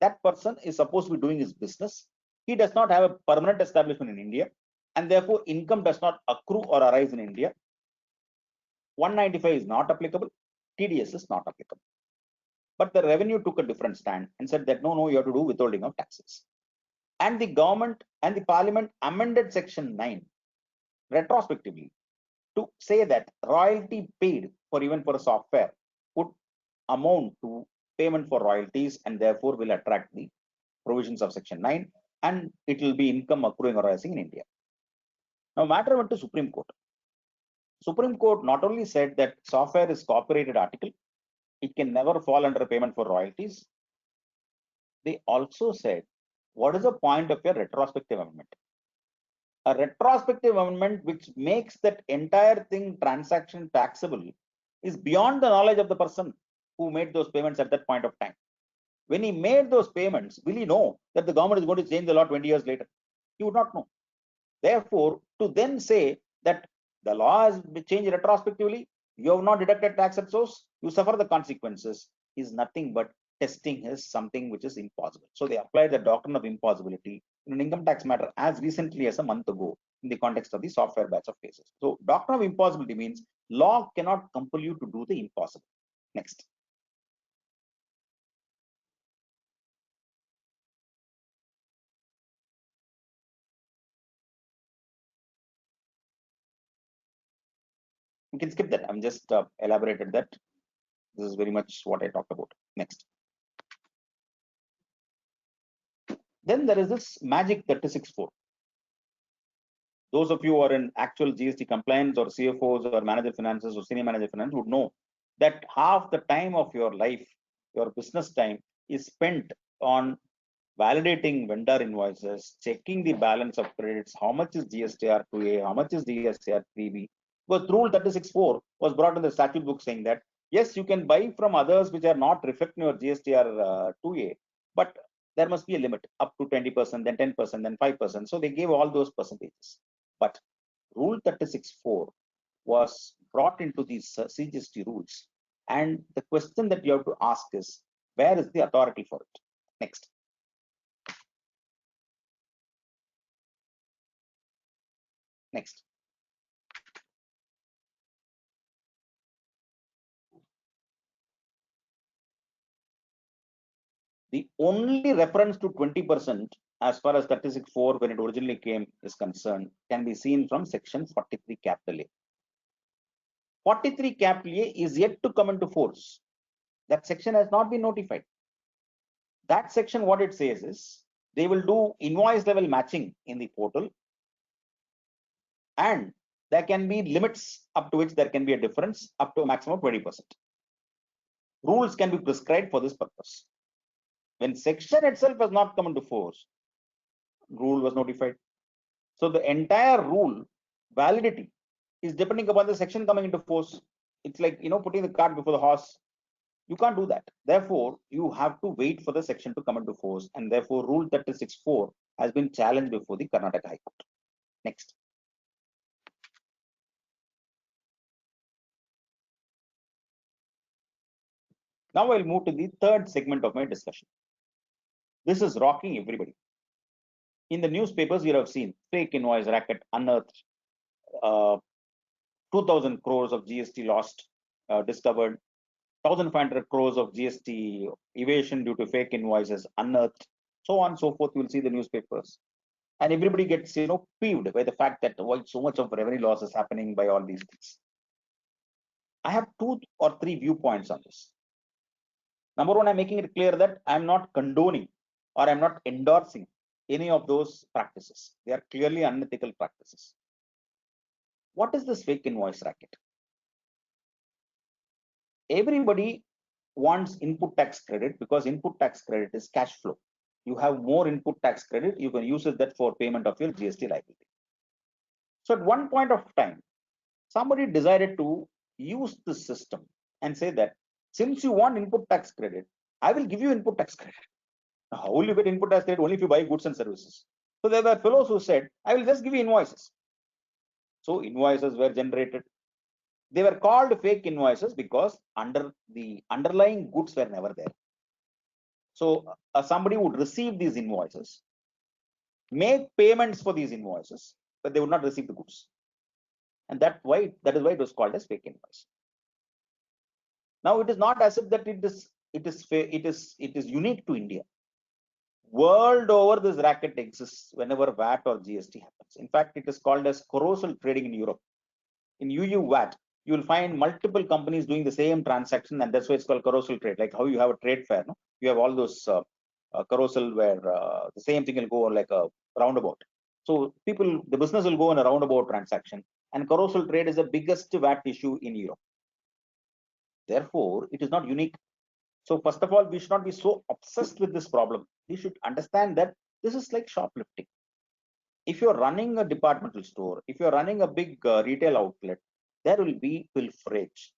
that person is supposed to be doing his business. He does not have a permanent establishment in India, and therefore income does not accrue or arise in India. 195 is not applicable, TDS is not applicable. But the revenue took a different stand and said that no, you have to do withholding of taxes. And the government and the parliament amended section 9 retrospectively to say that royalty paid for even for a software would amount to payment for royalties and therefore will attract the provisions of section 9 and it will be income accruing or arising in India. Now matter went to Supreme Court. Supreme Court not only said that software is copyrighted article, it can never fall under payment for royalties. They also said, what is the point of a retrospective amendment? A retrospective amendment which makes that entire thing transaction taxable is beyond the knowledge of the person who made those payments at that point of time. When he made those payments, will he know that the government is going to change the law 20 years later? He would not know. Therefore, to then say that the law has been changed retrospectively, you have not deducted tax at source, you suffer the consequences, is nothing but testing is something which is impossible. So they applied the doctrine of impossibility in an income tax matter as recently as a month ago in the context of the software batch of cases. So doctrine of impossibility means law cannot compel you to do the impossible. Next. You can skip that. I'm just elaborated that. This is very much what I talked about. Next. Then there is this magic 36.4. Those of you who are in actual GST compliance or CFOs or manager finances or senior manager finance would know that half the time of your life, your business time, is spent on validating vendor invoices, checking the balance of credits, how much is GSTR 2A, how much is GSTR 3B. Because Rule 36.4 was brought in the statute book saying that, yes, you can buy from others which are not reflecting your GSTR 2A, but there must be a limit up to 20%, then 10%, then 5%. So they gave all those percentages. But Rule 36.4 was brought into these CGST rules. And the question that you have to ask is, where is the authority for it? Next. Next. The only reference to 20% as far as 36.4 when it originally came is concerned can be seen from section 43 capital A. 43 capital A is yet to come into force. That section has not been notified. That section, what it says is they will do invoice level matching in the portal, and there can be limits up to which there can be a difference up to a maximum of 20%. Rules can be prescribed for this purpose. When section itself has not come into force, rule was notified. So the entire rule validity is depending upon the section coming into force. It's like, putting the cart before the horse. You can't do that. Therefore, you have to wait for the section to come into force, and therefore Rule 36.4 has been challenged before the Karnataka High Court. Next. Now I'll move to the third segment of my discussion. This is rocking everybody. In the newspapers, you have seen fake invoice racket unearthed, 2,000 crores of GST lost, discovered, 1,500 crores of GST evasion due to fake invoices unearthed, so on and so forth. You will see the newspapers, and everybody gets peeved by the fact that why so much of revenue loss is happening by all these things. I have 2 or 3 viewpoints on this. Number one, I'm making it clear that I'm not condoning or I'm not endorsing any of those practices. They are clearly unethical practices. What is this fake invoice racket? Everybody wants input tax credit because input tax credit is cash flow. You have more input tax credit, you can use that for payment of your GST liability. So at one point of time, somebody decided to use this system and say that since you want input tax credit, I will give you input tax credit. Now, how will you get input tax credit? Only if you buy goods and services. So there were fellows who said, I will just give you invoices. So invoices were generated. They were called fake invoices because the underlying goods were never there. So somebody would receive these invoices, make payments for these invoices, but they would not receive the goods. And that is why it was called as fake invoice. Now it is not as if that it is unique to India. World over, this racket exists whenever VAT or GST happens. In fact, it is called as carousel trading in Europe. In EU VAT, you will find multiple companies doing the same transaction, and that's why it's called carousel trade. Like how you have a trade fair, no? You have all those carousel where the same thing will go like a roundabout. So the business will go on a roundabout transaction, and carousel trade is the biggest VAT issue in Europe. Therefore, it is not unique. So first of all, we should not be so obsessed with this problem. We should understand that this is like shoplifting. If you're running a departmental store, if you're running a big retail outlet, there will be pilferage.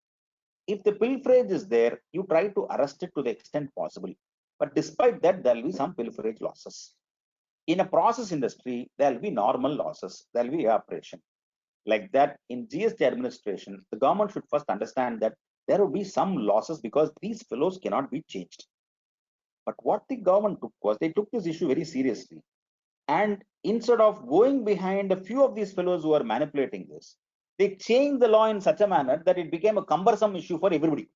If the pilferage is there, you try to arrest it to the extent possible. But despite that, there will be some pilferage losses. In a process industry, there will be normal losses. There will be evaporation. Like that, in GST administration, the government should first understand that there will be some losses because these fellows cannot be changed. But what the government took was, they took this issue very seriously. And instead of going behind a few of these fellows who are manipulating this, they changed the law in such a manner that it became a cumbersome issue for everybody.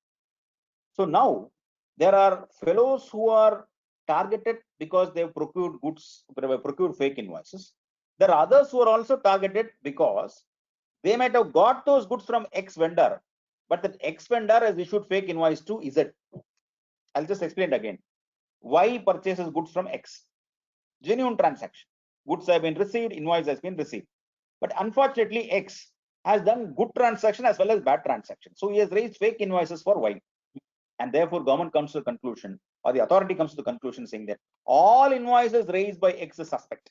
So now there are fellows who are targeted because they've procured goods, procured fake invoices. There are others who are also targeted because they might have got those goods from X vendor, but that X vendor has issued fake invoice to Z. I'll just explain it again. Y purchases goods from X. Genuine transaction. Goods have been received, invoice has been received. But unfortunately, X has done good transaction as well as bad transaction. So he has raised fake invoices for Y. And therefore, government comes to the conclusion, or the authority comes to the conclusion saying that all invoices raised by X is suspect.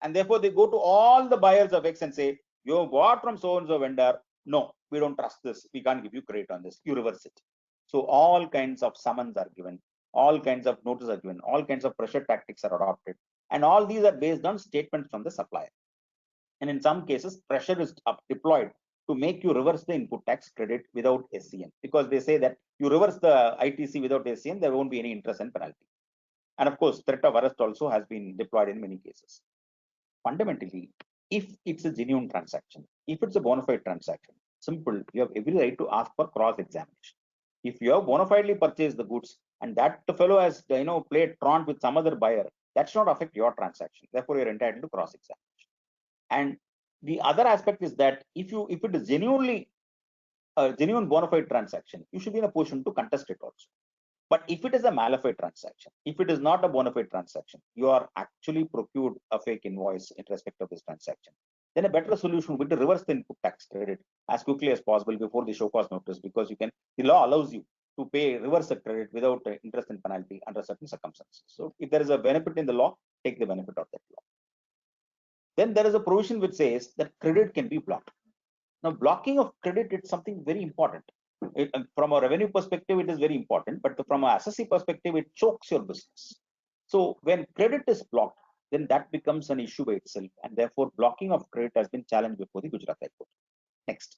And therefore, they go to all the buyers of X and say, you bought from so-and-so vendor. No, we don't trust this. We can't give you credit on this. You reverse it. So all kinds of summons are given. All kinds of notices are given. All kinds of pressure tactics are adopted. And all these are based on statements from the supplier. And in some cases, pressure is deployed to make you reverse the input tax credit without SCN, because they say that you reverse the ITC without SCN, there won't be any interest and penalty. And of course, threat of arrest also has been deployed in many cases. Fundamentally, if it's a genuine transaction, if it's a bona fide transaction, simple, you have every right to ask for cross-examination. If you have bona fidely purchased the goods and that the fellow has played truant with some other buyer, that should not affect your transaction. Therefore, you're entitled to cross-examination. And the other aspect is that if it is genuinely a genuine bona fide transaction, you should be in a position to contest it also. But if it is a mala fide transaction, if it is not a bona fide transaction, you are actually procured a fake invoice in respect of this transaction, then a better solution would be to reverse the input tax credit as quickly as possible before the show cause notice, because the law allows you to reverse the credit without interest and penalty under certain circumstances. So if there is a benefit in the law, take the benefit of that law. Then there is a provision which says that credit can be blocked. Now, blocking of credit is something very important. From a revenue perspective, it is very important, but from an assessee perspective, it chokes your business. So when credit is blocked, then that becomes an issue by itself, and therefore blocking of credit has been challenged before the Gujarat High Court. Next.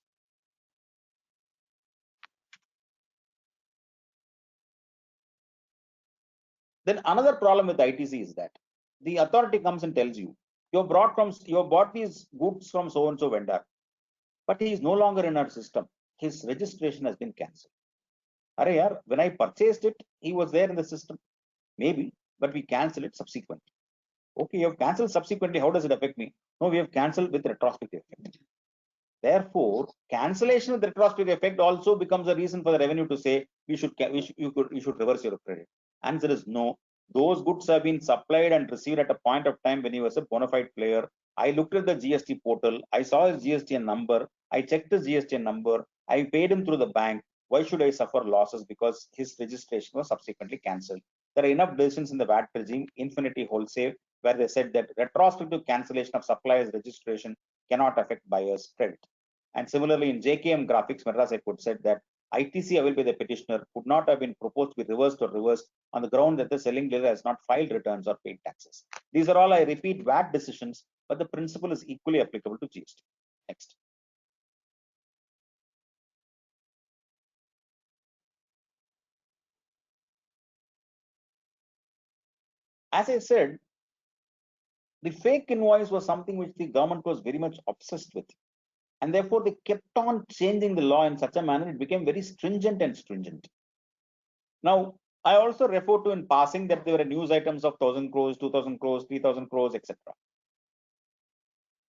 Then another problem with ITC is that the authority comes and tells you, you have bought these goods from so and so vendor, but he is no longer in our system. His registration has been cancelled. Arey yaar, when I purchased it, he was there in the system. Maybe, but we cancel it subsequently. Okay, you have cancelled subsequently. How does it affect me? No, we have cancelled with retrospective effect. Therefore, cancellation with retrospective effect also becomes a reason for the revenue to say you should reverse your credit. Answer is no. Those goods have been supplied and received at a point of time when he was a bona fide player. I looked at the GST portal. I saw his GSTN number. I checked his GSTN number. I paid him through the bank. Why should I suffer losses because his registration was subsequently cancelled? There are enough decisions in the VAT regime, Infinity Wholesale, where they said that retrospective cancellation of supplier's registration cannot affect buyer's credit. And similarly, in JKM Graphics, Madras High Court said that ITC available by the petitioner could not have been proposed to be reversed or reversed on the ground that the selling dealer has not filed returns or paid taxes. These are all, I repeat, VAT decisions, but the principle is equally applicable to GST. Next. As I said, the fake invoice was something which the government was very much obsessed with. And therefore, they kept on changing the law in such a manner, it became very stringent and stringent. Now, I also refer to in passing that there were news items of 1,000 crores, 2,000 crores, 3,000 crores, etc.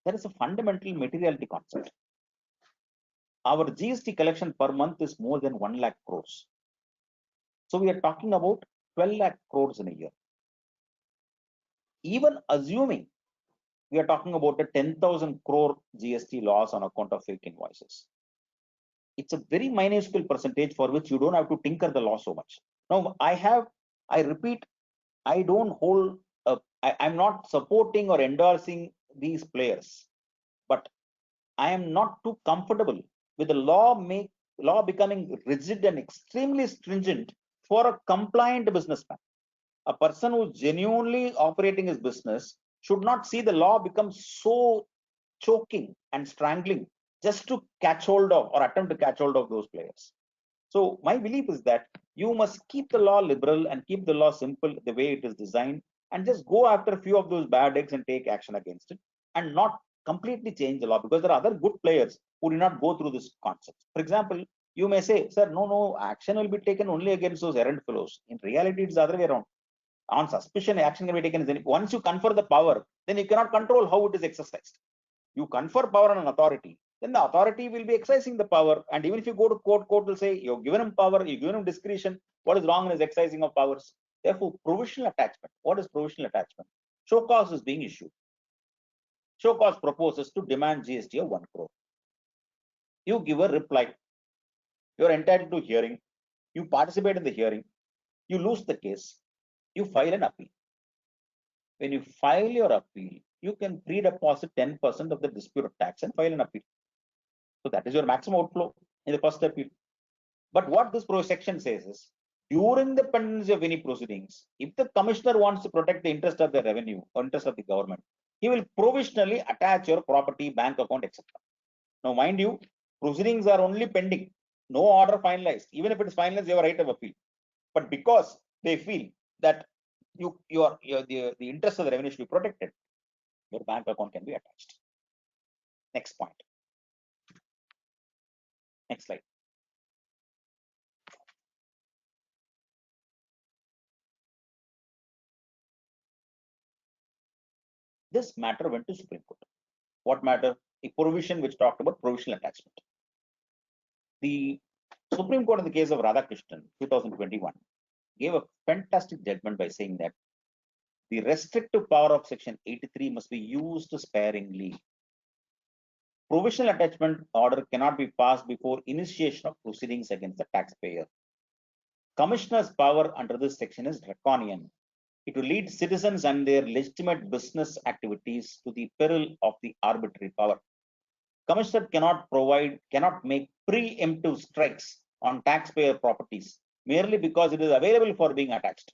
There is a fundamental materiality concept. Our GST collection per month is more than 1 lakh crores. So we are talking about 12 lakh crores in a year. Even assuming we are talking about a 10,000 crore GST loss on account of fake invoices, it's a very minuscule percentage for which you don't have to tinker the law so much. Now, I repeat, I don't hold, I'm not supporting or endorsing these players, but I am not too comfortable with the law becoming rigid and extremely stringent for a compliant businessman. A person who's genuinely operating his business should not see the law become so choking and strangling just to catch hold of or attempt to catch hold of those players. So my belief is that you must keep the law liberal and keep the law simple the way it is designed, and just go after a few of those bad eggs and take action against it, and not completely change the law, because there are other good players who do not go through this concept. For example, you may say, sir, no, action will be taken only against those errant fellows. In reality, it's the other way around. On suspicion, action can be taken. Once you confer the power, then you cannot control how it is exercised. You confer power on an authority, then the authority will be exercising the power. And even if you go to court will say, you've given him power, you've given him discretion. What is wrong in his exercising of powers? Therefore, provisional attachment. What is provisional attachment? Show cause is being issued. Show cause proposes to demand GST of 1 crore. You give a reply. You're entitled to hearing. You participate in the hearing. You lose the case. You file an appeal. When you file your appeal, you can pre-deposit 10% of the disputed tax and file an appeal. So that is your maximum outflow in the first appeal. But what this section says is, during the pendency of any proceedings, if the commissioner wants to protect the interest of the revenue or interest of the government, he will provisionally attach your property, bank account, etc. Now, mind you, proceedings are only pending, no order finalized. Even if it is finalized, you have a right of appeal. But because they feel that the interest of the revenue should be protected, your bank account can be attached. Next point. Next slide. This matter went to Supreme Court. What matter? A provision which talked about provisional attachment. The Supreme Court in the case of Radhakrishnan, 2021, gave a fantastic judgment by saying that the restrictive power of Section 83 must be used sparingly. Provisional attachment order cannot be passed before initiation of proceedings against the taxpayer. Commissioner's power under this section is draconian. It will lead citizens and their legitimate business activities to the peril of the arbitrary power. Commissioner cannot make preemptive strikes on taxpayer properties merely because it is available for being attached.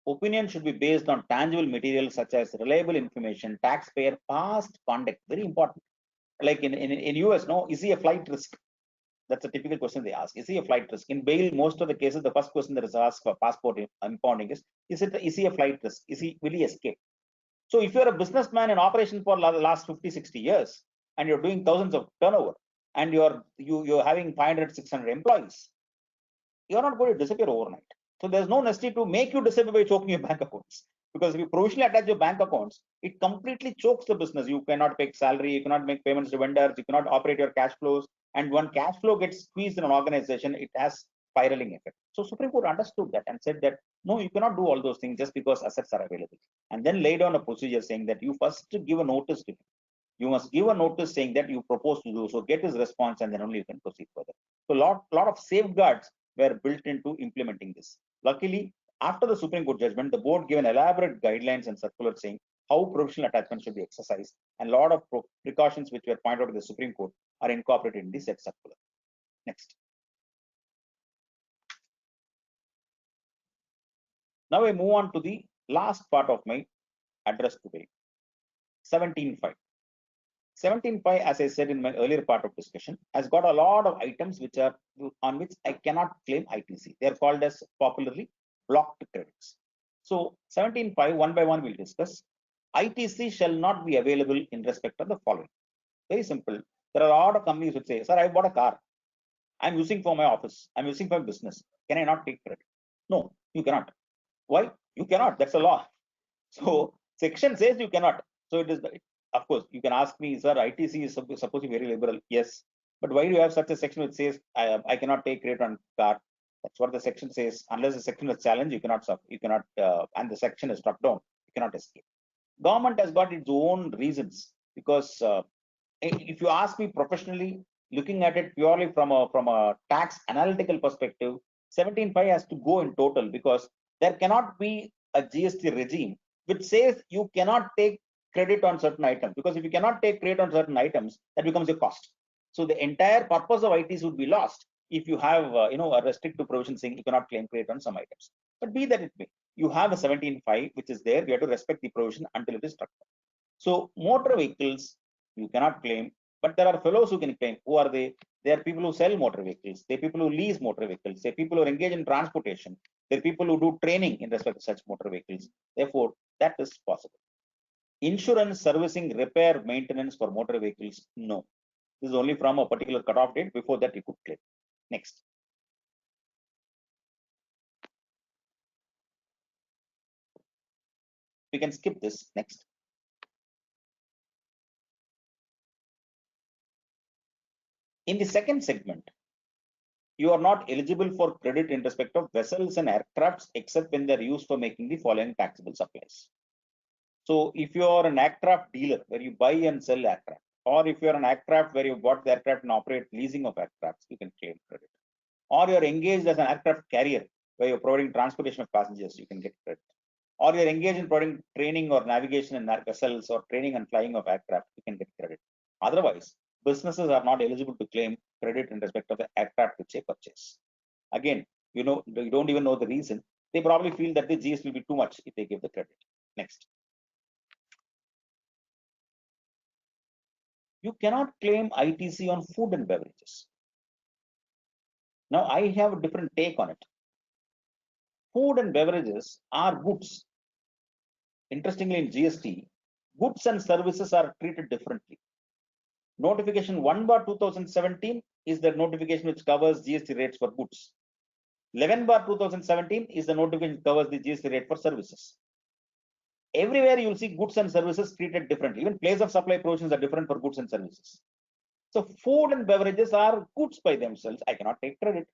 Opinion should be based on tangible material such as reliable information, taxpayer past conduct, very important. Like in US, no, is he a flight risk? That's a typical question they ask. Is he a flight risk? In bail, most of the cases, the first question that is asked for passport impounding is he a flight risk? Will he escape? So if you're a businessman in operation for the last 50, 60 years, and you're doing thousands of turnover, and you're having 500, 600 employees, you're not going to disappear overnight. So there's no necessity to make you disappear by choking your bank accounts. Because if you provisionally attach your bank accounts, it completely chokes the business. You cannot take salary, you cannot make payments to vendors, you cannot operate your cash flows. And when cash flow gets squeezed in an organization, it has spiraling effect. So Supreme Court understood that and said that, no, you cannot do all those things just because assets are available. And then laid down a procedure saying that you first give a notice to him. You must give a notice saying that you propose to do so, get his response, and then only you can proceed further. So lot of safeguards were built into implementing this. Luckily, after the Supreme Court judgment, the board gave an elaborate guidelines and circular saying how provisional attachment should be exercised, and a lot of precautions which were pointed out to the Supreme Court are incorporated in this circular. Next. Now I move on to the last part of my address today, 17.5. 17.5, as I said in my earlier part of discussion, has got a lot of items which are on which I cannot claim ITC. They are called as popularly blocked credits. So 17.5, one by one we'll discuss. ITC shall not be available in respect of the following. Very simple. There are a lot of companies which say, sir, I bought a car. I'm using for my office. I'm using for business. Can I not take credit? No, you cannot. Why? You cannot. That's a law. So section says you cannot. So it is, of course, you can ask me, sir, ITC is supposed to be very liberal. Yes. But why do you have such a section which says I cannot take credit on car? That's what the section says. Unless the section is challenged, you cannot suffer. You cannot, and the section is struck down. You cannot escape. Government has got its own reasons, because if you ask me professionally, looking at it purely from a tax analytical perspective, 17.5 has to go in total, because there cannot be a GST regime which says you cannot take credit on certain items, because if you cannot take credit on certain items, that becomes a cost. So the entire purpose of ITs would be lost if you have a restrictive provision saying you cannot claim credit on some items. But be that it may, you have a 17.5 which is there. You have to respect the provision until it is struck down. So motor vehicles you cannot claim, but there are fellows who can claim. Who are they? They are people who sell motor vehicles. They are people who lease motor vehicles. They are people who are engaged in transportation. They are people who do training in respect to such motor vehicles. Therefore, that is possible. Insurance, servicing, repair, maintenance for motor vehicles, no. This is only from a particular cutoff date. Before that, you could claim. Next. We can skip this. Next. In the second segment, you are not eligible for credit in respect of vessels and aircrafts except when they're used for making the following taxable supplies. So if you are an aircraft dealer where you buy and sell aircraft, or if you're an aircraft where you bought the aircraft and operate leasing of aircrafts, you can claim credit. Or you're engaged as an aircraft carrier where you're providing transportation of passengers, you can get credit. Or you're engaged in providing training or navigation in vessels or training and flying of aircraft, you can get credit. Otherwise, businesses are not eligible to claim credit in respect of the aircraft which they purchase. Again, you don't even know the reason. They probably feel that the GST will be too much if they give the credit. Next. You cannot claim ITC on food and beverages. Now, I have a different take on it. Food and beverages are goods. Interestingly, in GST, goods and services are treated differently. Notification 1/2017 is the notification which covers GST rates for goods. 11/2017 is the notification which covers the GST rate for services. Everywhere you will see goods and services treated differently. Even place of supply provisions are different for goods and services. So food and beverages are goods by themselves. I cannot take credit.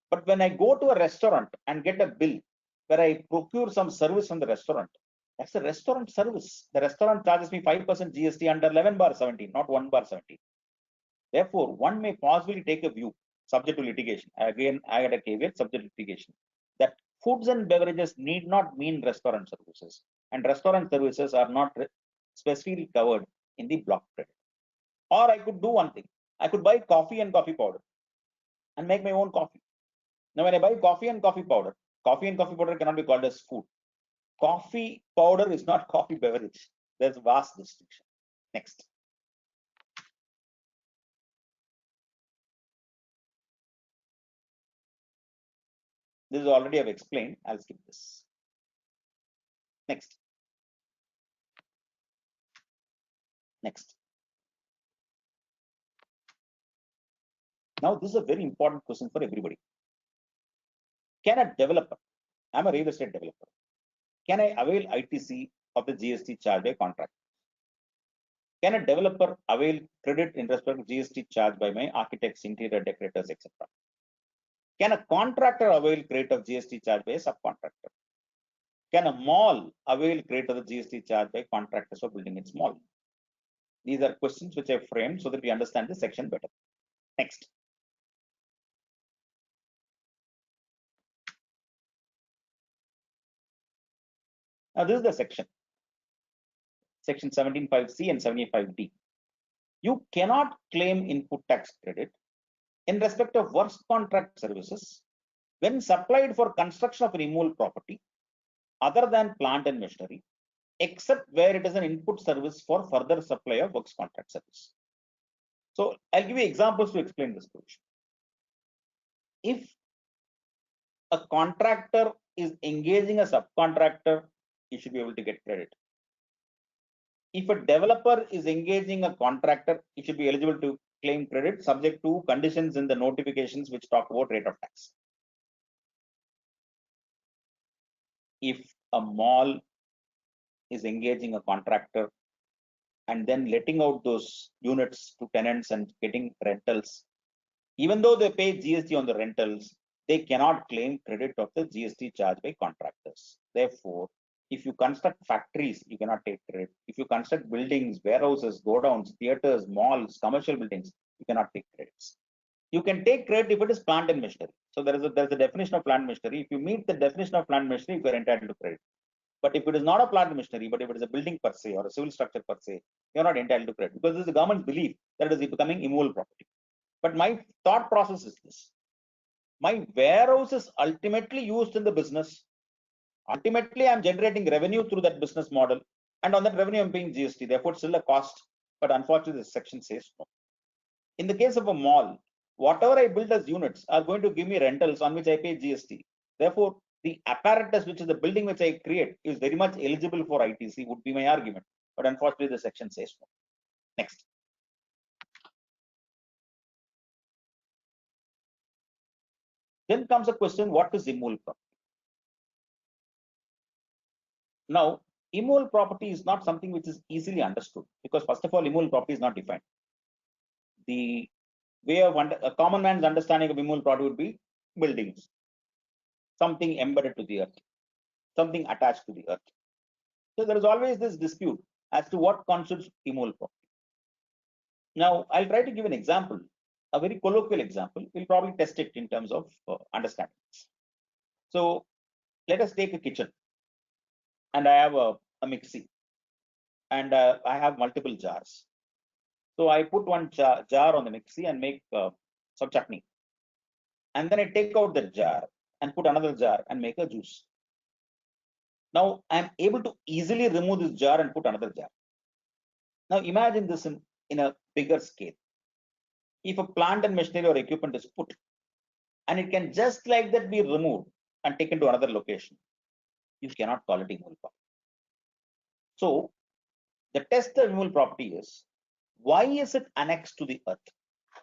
But when I go to a restaurant and get a bill where I procure some service from the restaurant, that's a restaurant service. The restaurant charges me 5% GST under 11/17, not 1/17. Therefore, one may possibly take a view, subject to litigation. Again, I had a caveat, subject to litigation, that foods and beverages need not mean restaurant services, and restaurant services are not specifically covered in the block credit. Or I could do one thing. I could buy coffee and coffee powder and make my own coffee. Now, when I buy coffee and coffee powder cannot be called as food. Coffee powder is not coffee beverage. There's a vast distinction. Next. This is already I've explained. I'll skip this. Next. Next. Now, this is a very important question for everybody. Can a developer, I'm a real estate developer, can I avail ITC of the GST charged by contract? Can a developer avail credit in respect of GST charged by my architects, interior decorators, etc.? Can a contractor avail credit of GST charged by a subcontractor? Can a mall avail credit of the GST charged by contractors for building its mall? These are questions which I framed so that we understand this section better. Next. Now, this is the section 17.5C and 75D. You cannot claim input tax credit in respect of works contract services when supplied for construction of removable property other than plant and machinery, except where it is an input service for further supply of works contract service. So I'll give you examples to explain this provision. If a contractor is engaging a subcontractor, he should be able to get credit. If a developer is engaging a contractor, he should be eligible to claim credit subject to conditions in the notifications which talk about rate of tax. if a mall is engaging a contractor and then letting out those units to tenants and getting rentals, even though they pay GST on the rentals, they cannot claim credit of the GST charged by contractors. Therefore, if you construct factories, you cannot take credit. If you construct buildings, warehouses, godowns, theaters, malls, commercial buildings, you cannot take credits. You can take credit if it is plant and machinery. So there's a definition of plant machinery. If you meet the definition of plant machinery, you are entitled to credit. But if it is not a plant machinery, but if it is a building per se or a civil structure per se, you're not entitled to credit because this is the government's belief that it is becoming immovable property. But my thought process is this: my warehouse is ultimately used in the business. Ultimately, I'm generating revenue through that business model, and on that revenue, I'm paying GST. Therefore, it's still a cost. But unfortunately, this section says no. In the case of a mall, whatever I build as units are going to give me rentals on which I pay GST. Therefore, the apparatus, which is the building which I create, is very much eligible for ITC, would be my argument. But unfortunately, the section says no. Next. Then comes a question: what is immovable property? Now, immovable property is not something which is easily understood because, first of all, immovable property is not defined. The way of a common man's understanding of immovable property would be buildings, something embedded to the earth, something attached to the earth. So there is always this dispute as to what constitutes immovable property. Now, I'll try to give an example, a very colloquial example. We'll probably test it in terms of understanding. So let us take a kitchen, and I have a mixie, and I have multiple jars. So I put one jar on the mixie and make some chutney, and then I take out the jar and put another jar and make a juice. Now I'm able to easily remove this jar and put another jar. Now imagine this in a bigger scale. If a plant and machinery or equipment is put, and it can just like that be removed and taken to another location, you cannot call it immovable property. So the test of immovable property is, why is it annexed to the earth?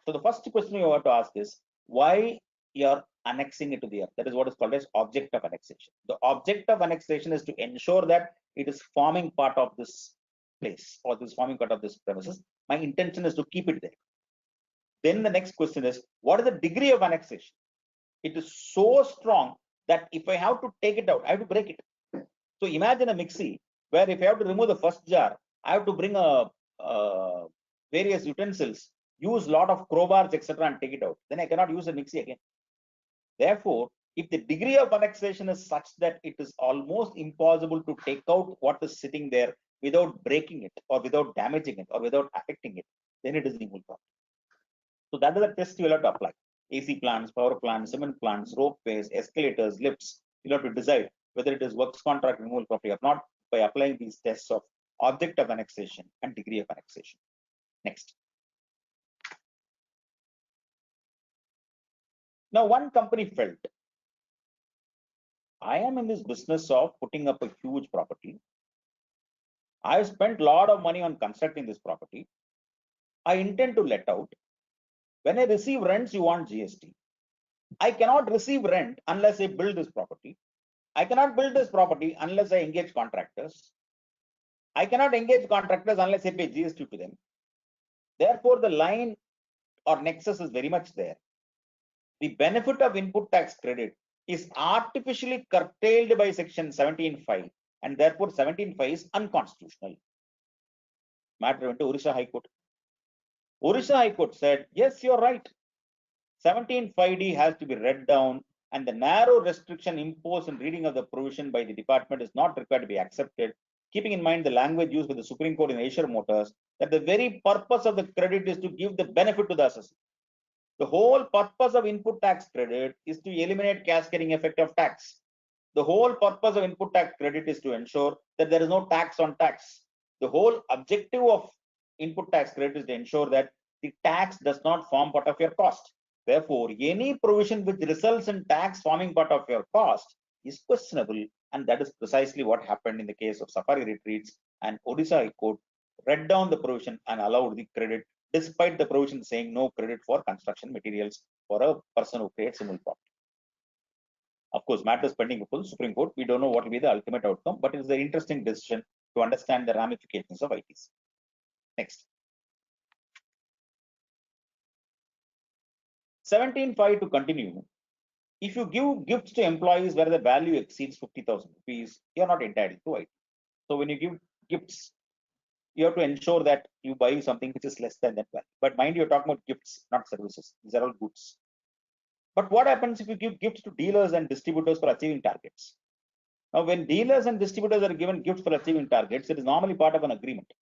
So the first question you have to ask is, why you're annexing it to the earth? That is what is called as object of annexation. The object of annexation is to ensure that it is forming part of this place or this forming part of this premises. My intention is to keep it there. Then the next question is, what is the degree of annexation? It is so strong that if I have to take it out, I have to break it. So imagine a mixie where if I have to remove the first jar, I have to bring various utensils, use a lot of crowbars, etc., and take it out. Then I cannot use a mixie again. Therefore, if the degree of annexation is such that it is almost impossible to take out what is sitting there without breaking it or without damaging it or without affecting it, then it is immovable property. So that is a test you will have to apply. AC plants, power plants, cement plants, ropeways, escalators, lifts. You'll have to decide whether it is works contract immovable property or not by applying these tests of object of annexation and degree of annexation. Next. Now, one company felt, I am in this business of putting up a huge property. I have spent a lot of money on constructing this property. I intend to let out. When I receive rents, you want GST. I cannot receive rent unless I build this property. I cannot build this property unless I engage contractors. I cannot engage contractors unless I pay GST to them. Therefore, the line or nexus is very much there. The benefit of input tax credit is artificially curtailed by section 17(5), and therefore 17(5) is unconstitutional. Matter went to Orissa High Court. Orissa High Court said, yes, you're right. 17(5)(d) has to be read down, and the narrow restriction imposed in reading of the provision by the department is not required to be accepted, keeping in mind the language used by the Supreme Court in Eicher Motors, that the very purpose of the credit is to give the benefit to the assessor. The whole purpose of input tax credit is to eliminate cascading effect of tax. The whole purpose of input tax credit is to ensure that there is no tax on tax. The whole objective of input tax credit is to ensure that the tax does not form part of your cost. Therefore, any provision which results in tax forming part of your cost is questionable, and that is precisely what happened in the case of Safari Retreats, and Odisha High Court read down the provision and allowed the credit, despite the provision saying no credit for construction materials for a person who creates immovable property. Of course, matters pending before the Supreme Court. We don't know what will be the ultimate outcome, but it is an interesting decision to understand the ramifications of ITC. Next. 17.5 to continue. If you give gifts to employees where the value exceeds 50,000 rupees, you are not entitled to IT. So when you give gifts, you have to ensure that you buy something which is less than that value. But mind you, you're talking about gifts, not services. These are all goods. But what happens if you give gifts to dealers and distributors for achieving targets? Now, when dealers and distributors are given gifts for achieving targets, it is normally part of an agreement.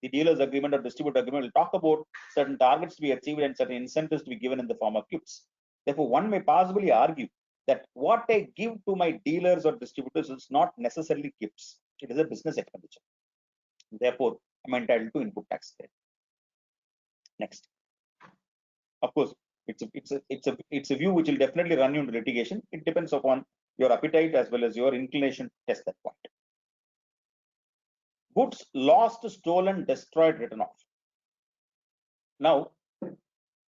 The dealer's agreement or distributor agreement will talk about certain targets to be achieved and certain incentives to be given in the form of gifts. Therefore, one may possibly argue that what I give to my dealers or distributors is not necessarily gifts. It is a business expenditure. Therefore, I'm entitled to input tax credit. Next. Of course, it's a view which will definitely run you into litigation. It depends upon your appetite as well as your inclination to test that point. Goods lost, stolen, destroyed, written off. Now,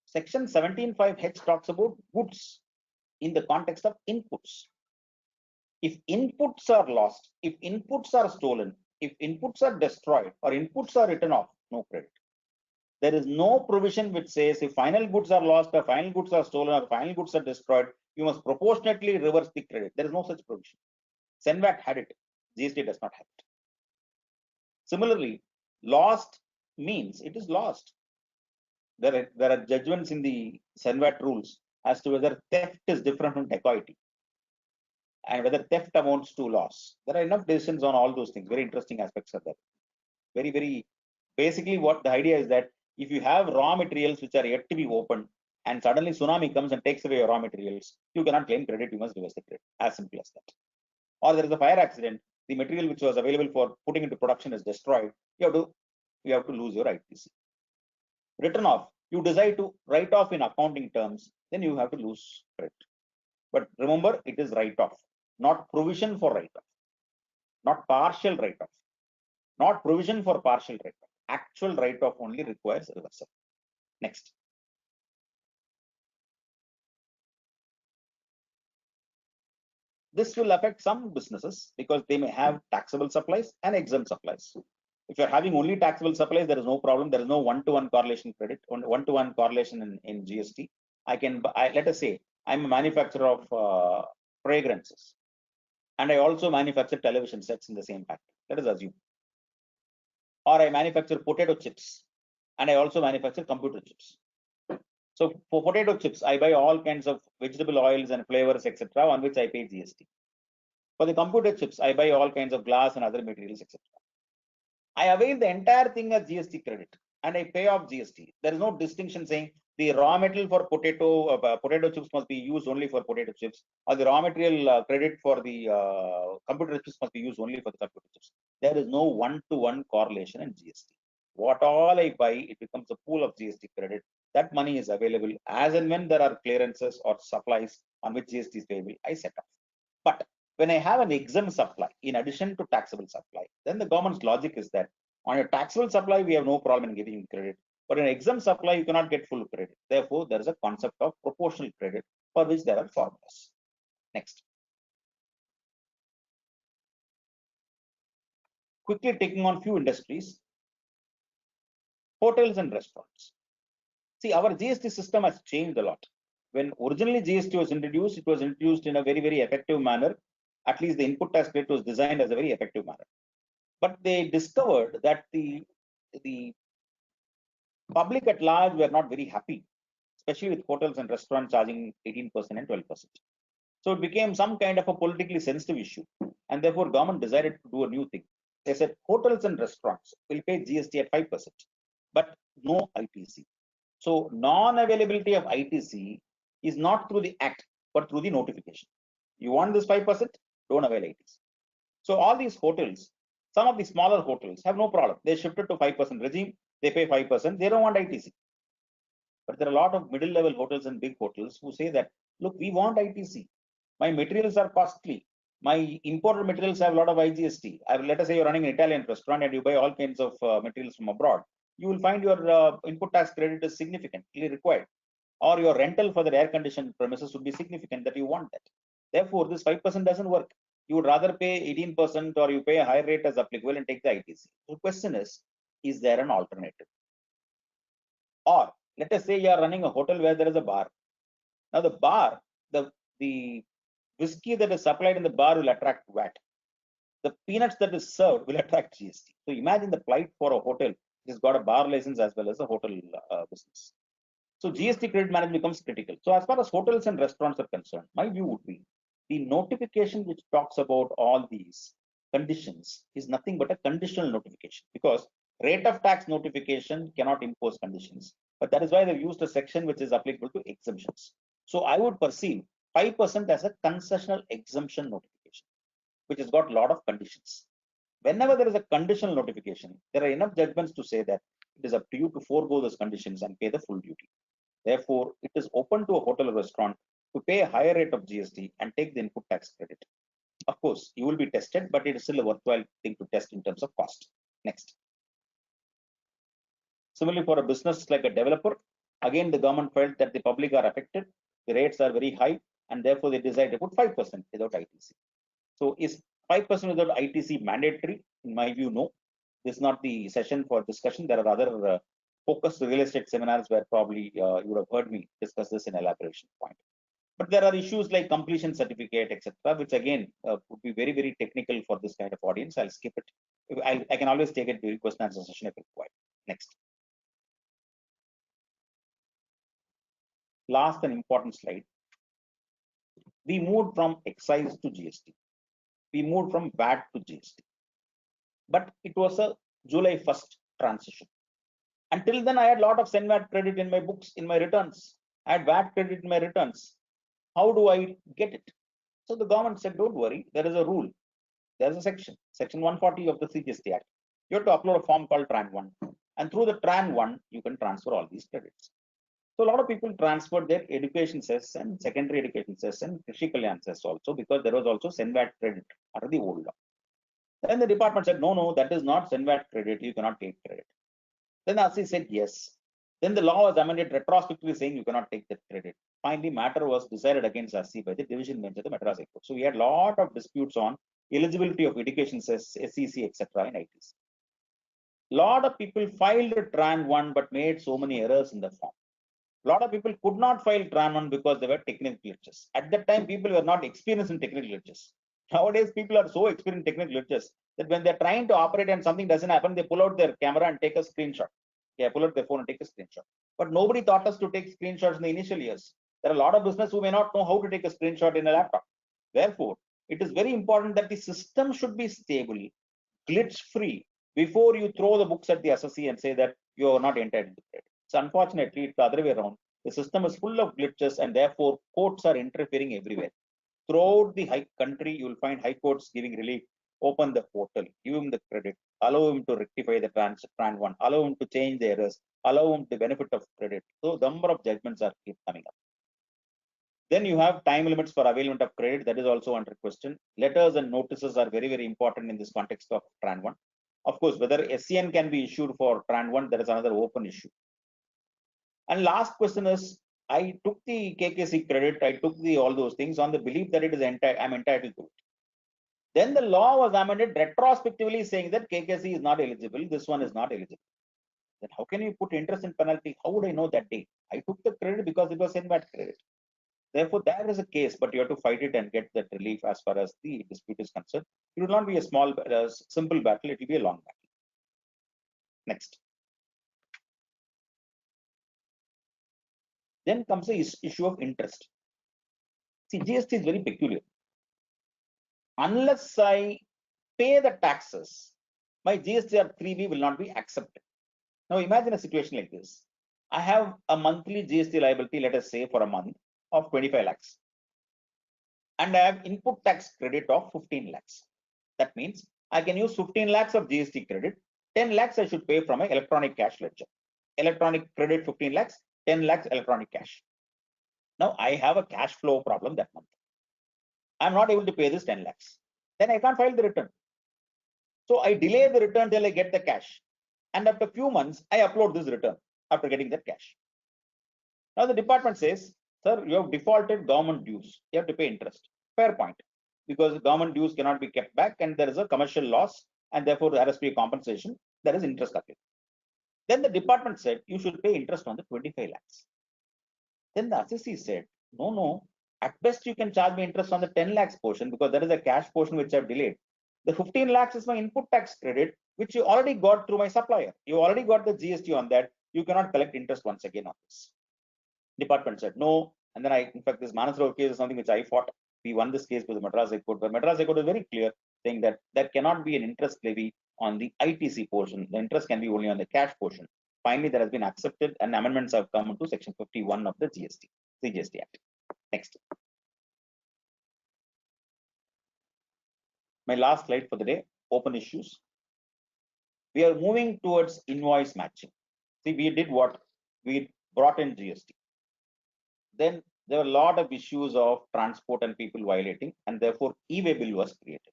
section 17.5H talks about goods in the context of inputs. If inputs are lost, if inputs are stolen, if inputs are destroyed or inputs are written off, no credit. There is no provision which says if final goods are lost or final goods are stolen or final goods are destroyed, you must proportionately reverse the credit. There is no such provision. CENVAT had it. GST does not have it. Similarly, lost means it is lost. There are judgments in the CENVAT rules as to whether theft is different from dacoity and whether theft amounts to loss. There are enough decisions on all those things. Very interesting aspects of that. Very basically what the idea is that if you have raw materials which are yet to be opened and suddenly tsunami comes and takes away your raw materials, you cannot claim credit, you must reverse the credit. As simple as that. Or there is a fire accident, the material which was available for putting into production is destroyed, you have to lose your ITC. Written off, you decide to write off in accounting terms, then you have to lose credit. But remember, it is write-off, not provision for write-off, not partial write-off, not provision for partial write-off. Actual write-off only requires reversal. Next. This will affect some businesses because they may have taxable supplies and exempt supplies. If you're having only taxable supplies, there is no problem. There is no one-to-one correlation credit, one-to-one correlation in GST. Let us say I'm a manufacturer of fragrances, and I also manufacture television sets in the same factory. Let us assume. Or I manufacture potato chips, and I also manufacture computer chips. So for potato chips, I buy all kinds of vegetable oils and flavors, etc., on which I pay GST. For the computer chips, I buy all kinds of glass and other materials, etc. I avail the entire thing as GST credit, and I pay off GST. There is no distinction saying the raw material for potato chips must be used only for potato chips, or the raw material credit for the computer chips must be used only for the computer chips. There is no one-to-one correlation in GST. What all I buy, it becomes a pool of GST credit. That money is available as and when there are clearances or supplies on which GST is payable, I set off. But when I have an exempt supply in addition to taxable supply, then the government's logic is that on your taxable supply, we have no problem in giving you credit. But in exempt supply, you cannot get full credit. Therefore, there is a concept of proportional credit for which there are formulas. Next. Quickly taking on few industries. Hotels and restaurants. See, our GST system has changed a lot. When originally GST was introduced, it was introduced in a very effective manner. At least the input tax credit was designed as a very effective manner. But they discovered that the public at large were not very happy, especially with hotels and restaurants charging 18% and 12%. So it became some kind of a politically sensitive issue. And therefore, government decided to do a new thing. They said hotels and restaurants will pay GST at 5%, but no ITC. So non-availability of ITC is not through the act, but through the notification. You want this 5%, don't avail ITC. So all these hotels, some of the smaller hotels have no problem. They shifted to 5% regime, they pay 5%, they don't want ITC. But there are a lot of middle-level hotels and big hotels who say that, look, we want ITC. My materials are costly. My imported materials have a lot of IGST. Let us say you're running an Italian restaurant and you buy all kinds of materials from abroad. You will find your input tax credit is significantly required, or your rental for the air-conditioned premises would be significant that you want that. Therefore, this 5% doesn't work. You would rather pay 18% or you pay a higher rate as applicable and take the ITC. The question is there an alternative? Or let us say you are running a hotel where there is a bar. Now the bar, the whiskey that is supplied in the bar will attract VAT. The peanuts that is served will attract GST. So imagine the plight for a hotel which has got a bar license as well as a hotel business. So GST credit management becomes critical. So as far as hotels and restaurants are concerned, my view would be the notification which talks about all these conditions is nothing but a conditional notification, because rate of tax notification cannot impose conditions. But that is why they've used a section which is applicable to exemptions. So I would perceive 5% as a concessional exemption notification, which has got a lot of conditions. Whenever there is a conditional notification, there are enough judgments to say that it is up to you to forego those conditions and pay the full duty. Therefore, it is open to a hotel or restaurant to pay a higher rate of GST and take the input tax credit. Of course, you will be tested, but it is still a worthwhile thing to test in terms of cost. Next. Similarly, for a business like a developer, again, the government felt that the public are affected, the rates are very high, and therefore they decided to put 5% without ITC. So is 5% without ITC mandatory? In my view, no. This is not the session for discussion. There are other focused real estate seminars where probably you would have heard me discuss this in elaboration point. But there are issues like completion certificate, etc., which again would be very, very technical for this kind of audience. I'll skip it. I can always take it during question and answer session if required. Next. Last and important slide. We moved from excise to GST. We moved from VAT to GST. But it was a July 1st transition. Until then, I had a lot of SENVAT credit in my books, in my returns. I had VAT credit in my returns. How do I get it? So the government said, don't worry, there is a rule. There's a section 140 of the CGST Act. You have to upload a form called Tran 1. And through the Tran 1, you can transfer all these credits. So a lot of people transferred their education cess and secondary education cess and Krishi Kalyan cess also, because there was also SENVAT credit under the old law. Then the department said, no, that is not SENVAT credit, you cannot take credit. Then RC said yes. Then the law was amended retrospectively saying you cannot take that credit. Finally, matter was decided against RC by the division bench of the Madras High Court. So we had a lot of disputes on eligibility of education cess, SEC, etc. in ITC. A lot of people filed Tran 1 but made so many errors in the form. A lot of people could not file Tran 1 because they were technical glitches. At that time, people were not experienced in technical glitches. Nowadays, people are so experienced in technical glitches that when they're trying to operate and something doesn't happen, they pull out their camera and take a screenshot. They pull out their phone and take a screenshot. But nobody taught us to take screenshots in the initial years. There are a lot of business who may not know how to take a screenshot in a laptop. Therefore, it is very important that the system should be stable, glitch-free, before you throw the books at the assessee and say that you are not entitled to credit. So unfortunately, it's the other way around. The system is full of glitches and therefore courts are interfering everywhere. Throughout the country, you will find high courts giving relief. Open the portal, give him the credit, allow him to rectify the Tran 1, allow him to change the errors, allow him the benefit of credit. So the number of judgments are keep coming up. Then you have time limits for availment of credit. That is also under question. Letters and notices are very, very important in this context of Tran 1. Of course, whether SCN can be issued for Tran 1, that is another open issue. And last question is, I took the KKC credit, I took all those things on the belief that it is I'm entitled to it. Then the law was amended retrospectively saying that KKC is not eligible, this one is not eligible. Then how can you put interest and penalty? How would I know that day? I took the credit because it was SENVAT credit. Therefore, that is a case, but you have to fight it and get that relief as far as the dispute is concerned. It will not be a small, simple battle, it will be a long battle. Next. Then comes the issue of interest. See, GST is very peculiar. Unless I pay the taxes, my GST or 3B will not be accepted. Now imagine a situation like this. I have a monthly GST liability, let us say for a month, of 25 lakhs. And I have input tax credit of 15 lakhs. That means I can use 15 lakhs of GST credit, 10 lakhs I should pay from an electronic cash ledger. Electronic credit 15 lakhs, 10 lakhs electronic cash. Now I have a cash flow problem that month. I'm not able to pay this 10 lakhs. Then I can't file the return. So I delay the return till I get the cash. And after a few months, I upload this return after getting that cash. Now the department says, sir, you have defaulted government dues. You have to pay interest. fair point, because government dues cannot be kept back and there is a commercial loss and therefore there has to be a compensation. There is interest appeal. Then the department said you should pay interest on the 25 lakhs. Then the assessee said, no, at best you can charge me interest on the 10 lakhs portion because that is a cash portion which I've delayed. The 15 lakhs is my input tax credit, which you already got through my supplier. You already got the GST on that. You cannot collect interest once again on this. Department said no. And then in fact, this Manas Rao case is something which I fought. We won this case with the Madras High Court, but Madras High Court is very clear saying that there cannot be an interest levy on the ITC portion. The interest can be only on the cash portion. Finally, that has been accepted and amendments have come to section 51 of the CGST Act. Next. My last slide for the day, open issues. We are moving towards invoice matching. See, we did what? We brought in GST. Then there were a lot of issues of transport and people violating, and therefore e-way bill was created.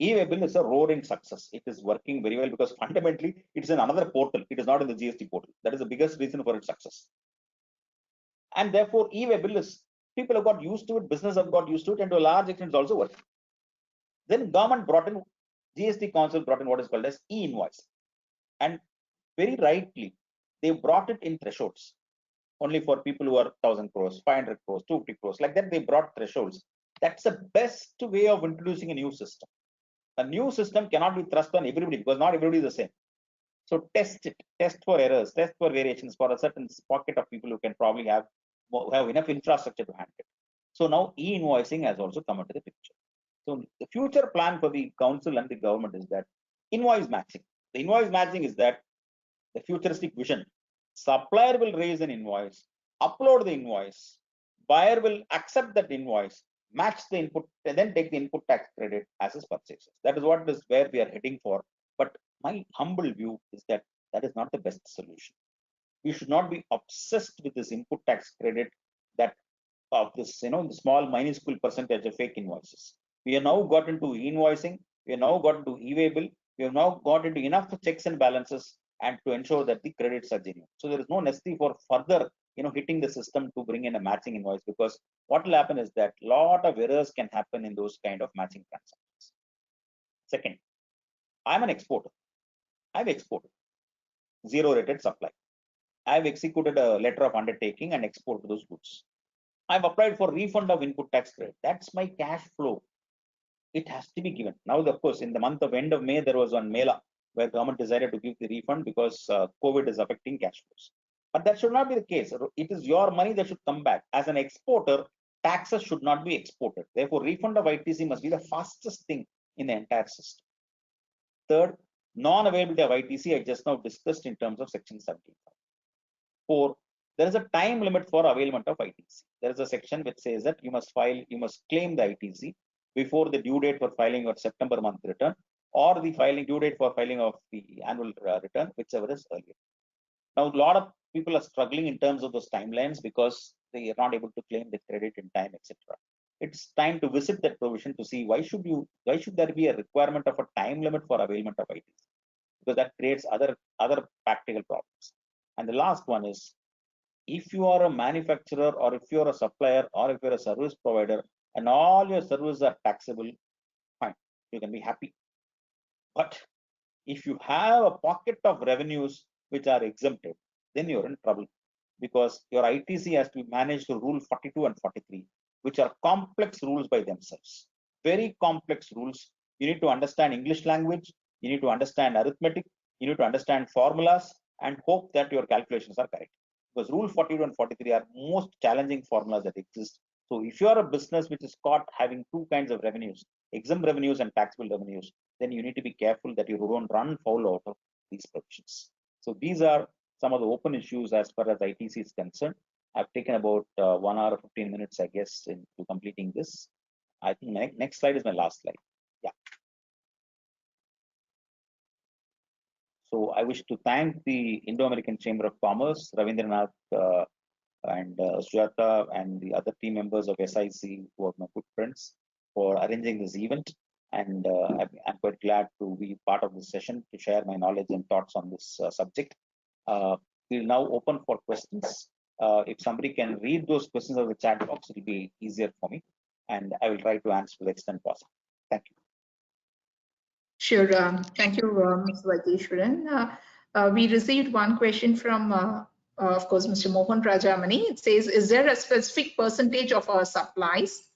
E-way bill is a roaring success. It is working very well because fundamentally it is in another portal. It is not in the GST portal. That is the biggest reason for its success. And therefore e-way bill is, people have got used to it, business have got used to it, and to a large extent it's also working. Then government brought in, GST Council brought in what is called as e-invoice. And very rightly, they brought it in thresholds. Only for people who are 1,000 crores, 500 crores, 250 crores, like that they brought thresholds. That's the best way of introducing a new system. A new system cannot be thrust on everybody because not everybody is the same. So test it, test for errors, test for variations for a certain pocket of people who can probably have enough infrastructure to handle it. So now e-invoicing has also come into the picture. So the future plan for the council and the government is that invoice matching. The invoice matching is that the futuristic vision. Supplier will raise an invoice, upload the invoice, buyer will accept that invoice, match the input, and then take the input tax credit as his purchases. That is what is where we are heading for. But my humble view is that that is not the best solution. We should not be obsessed with this input tax credit that of this, the small minuscule percentage of fake invoices. We have now got into invoicing. We have now got into e-way bill. We have now got into enough checks and balances and to ensure that the credits are genuine. So there is no necessity for further, hitting the system to bring in a matching invoice, because what will happen is that a lot of errors can happen in those kind of matching transactions. Second, I'm an exporter. I've exported zero rated supply. I've executed a letter of undertaking and exported those goods. I've applied for refund of input tax credit. That's my cash flow. It has to be given. Now, of course, in the month of end of May, there was one Mela where government decided to give the refund because COVID is affecting cash flows. But that should not be the case. It is your money that should come back. As an exporter, taxes should not be exported. Therefore, refund of ITC must be the fastest thing in the entire system. Third, non-availability of ITC I just now discussed in terms of section 75. Four, there is a time limit for availment of ITC. There is a section which says that you must claim the ITC before the due date for filing your September month return, or the due date for filing of the annual return, whichever is earlier. Now, a lot of people are struggling in terms of those timelines because they are not able to claim the credit in time, etc. It's time to visit that provision to see why should there be a requirement of a time limit for availment of ITC, because that creates other practical problems. And the last one is, if you are a manufacturer or if you're a supplier or if you're a service provider and all your services are taxable, fine, you can be happy. But if you have a pocket of revenues which are exempted, then you're in trouble, because your ITC has to be managed to Rule 42 and 43, which are complex rules by themselves. Very complex rules. You need to understand English language, you need to understand arithmetic, you need to understand formulas, and hope that your calculations are correct. Because Rule 42 and 43 are most challenging formulas that exist. So if you are a business which is caught having two kinds of revenues, exempt revenues and taxable revenues, then you need to be careful that you don't run foul out of these provisions. So these are some of the open issues as far as ITC is concerned. I've taken about 1 hour 15 minutes, I guess, into completing this. I think next slide is my last slide. Yeah. So I wish to thank the Indo-American Chamber of Commerce, Ravindranath and Sujata and the other team members of SIC who are my good friends for arranging this event. And I'm quite glad to be part of this session to share my knowledge and thoughts on this subject. We'll now open for questions. If somebody can read those questions of the chat box, it'll be easier for me. and I will try to answer to the extent possible. Thank you. Sure. Thank you, Mr. Vaidishwaran. We received one question from, of course, Mr. Mohan Rajamani. It says, is there a specific percentage of our supplies?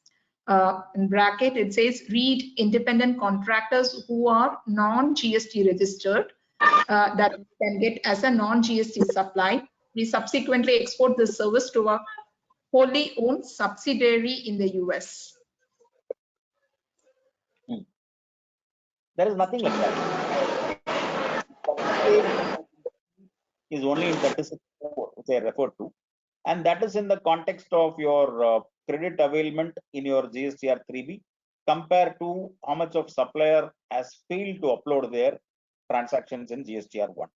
In bracket, it says, read independent contractors who are non-GST registered that we can get as a non-GST supply. We subsequently export the service to a wholly owned subsidiary in the US. There is nothing like that. Is only in 36 which I referred to, and that is in the context of your credit availment in your GSTR 3B compared to how much of supplier has failed to upload their transactions in GSTR 1.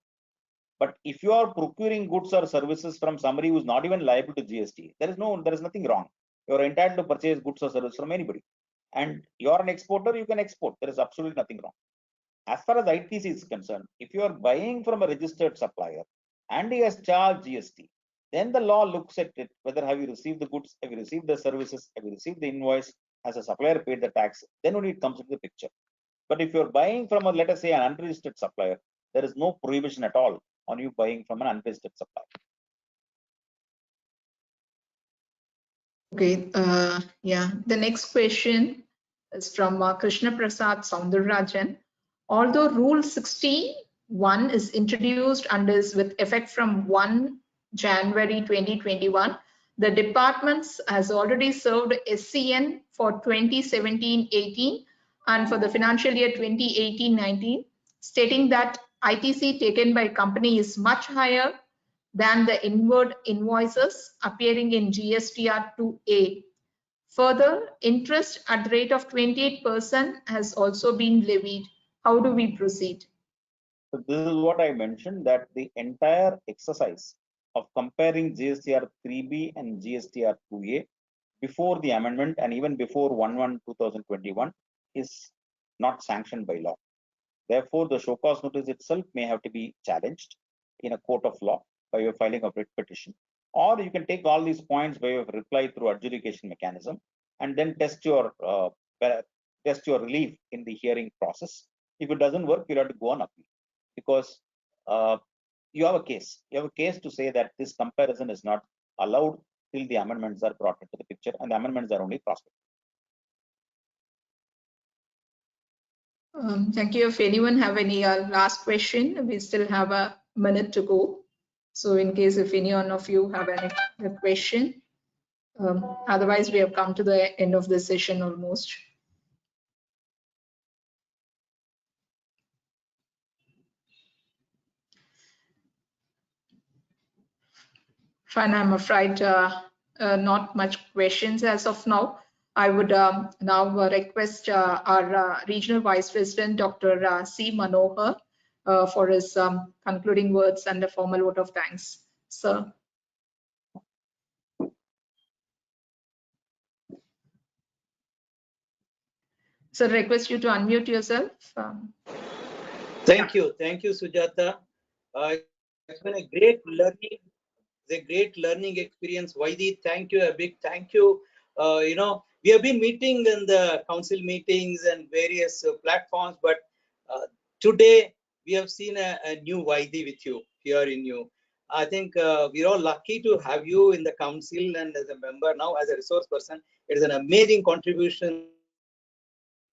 But if you are procuring goods or services from somebody who is not even liable to GST, there is nothing wrong. You are entitled to purchase goods or services from anybody, and you are an exporter, you can export. There is absolutely nothing wrong. As far as ITC is concerned, if you are buying from a registered supplier and he has charged GST, then the law looks at it, whether have you received the goods, have you received the services, have you received the invoice, has a supplier paid the tax, then only it comes into the picture. But if you're buying from a, let us say, an unregistered supplier, there is no prohibition at all on you buying from an unregistered supplier. Okay, yeah, the next question is from Krishna Prasad Soundararajan. Although Rule 61 is introduced and is with effect from 1 January 2021, the departments has already served SCN for 2017-18 and for the financial year 2018-19, stating that ITC taken by company is much higher than the inward invoices appearing in GSTR 2A. Further, interest at the rate of 28% has also been levied. How do we proceed? So this is what I mentioned, that the entire exercise of comparing GSTR 3B and GSTR 2A before the amendment and even before 1/1/2021 is not sanctioned by law. Therefore, the show cause notice itself may have to be challenged in a court of law by your filing of writ petition, or you can take all these points by your reply through adjudication mechanism and then test your relief in the hearing process. If it doesn't work, you'll have to go on appeal, because you have a case. You have a case to say that this comparison is not allowed till the amendments are brought into the picture, and the amendments are only prospective. Thank you. If anyone have any last question, we still have a minute to go. So in case if any one of you have any question, otherwise we have come to the end of the session almost. Fine, I'm afraid not much questions as of now. I would now request our Regional Vice President, Dr. C. Manohar, for his concluding words and a formal vote of thanks. Sir. So request you to unmute yourself. Thank you, Sujata. It's been a great learning experience. Vaidi, thank you, a big thank you. We have been meeting in the council meetings and various platforms, but today we have seen a new Vaidi with you here in you. I think we're all lucky to have you in the council and as a member now as a resource person. It is an amazing contribution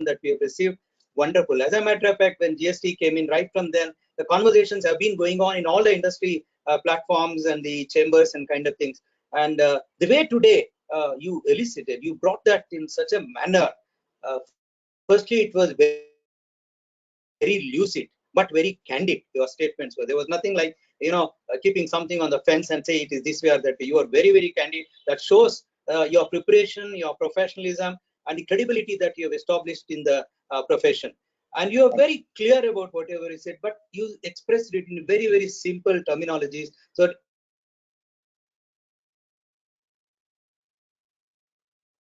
that we have received. Wonderful. As a matter of fact, when GST came in, right from then, the conversations have been going on in all the industry platforms and the chambers and kind of things. And the way today you elicited, you brought that in such a manner. Firstly, it was very lucid, but very candid. Your statements were. There was nothing like, keeping something on the fence and say it is this way or that way. You are very, very candid. That shows your preparation, your professionalism, and the credibility that you have established in the profession. And you are very clear about whatever you said, but you expressed it in very, very simple terminologies. So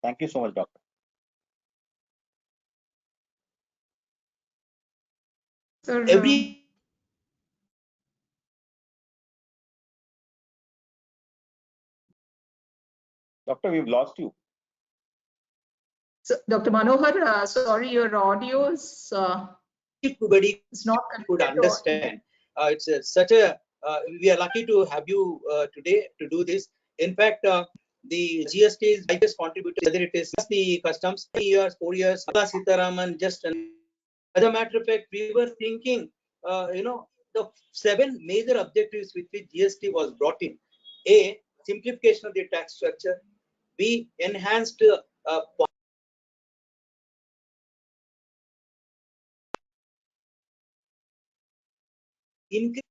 thank you so much, Doctor. Sir, Doctor, we've lost you. So, Dr. Manohar, sorry, your audio is everybody not could connected to- understand. It's such a we are lucky to have you today to do this. In fact, the GST is biggest contributor, whether it is the customs 3 years, 4 years. Sitaraman just as a matter of fact, we were thinking, the 7 major objectives with which GST was brought in. A, simplification of the tax structure. B, enhanced increase.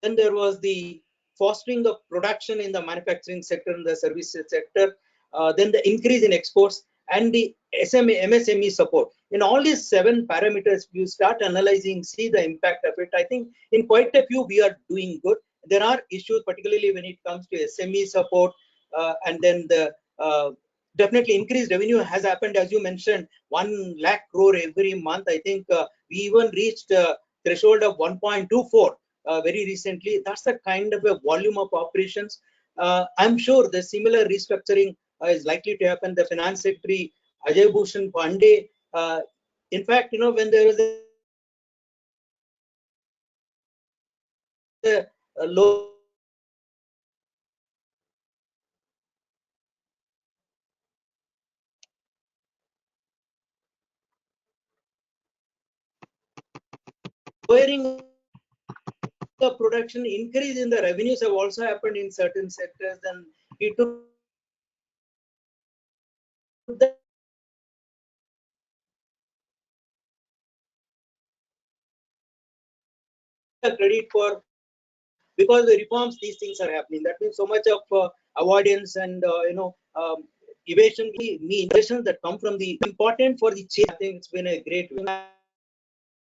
Then there was the fostering of production in the manufacturing sector and the services sector. Then the increase in exports and the MSME support. In all these 7 parameters, you start analyzing, see the impact of it. I think in quite a few we are doing good. There are issues, particularly when it comes to SME support, and then the definitely increased revenue has happened, as you mentioned, 1 lakh crore every month. I think we even reached a threshold of 1.24 very recently. That's the kind of a volume of operations. I'm sure the similar restructuring is likely to happen. The Finance Secretary Ajay Bhushan Pandey, in fact, when there is a low lowering the production, increase in the revenues have also happened in certain sectors, and it took the credit for, because the reforms, these things are happening. That means so much of avoidance and evasion that come from the important for the change. I think it's been a great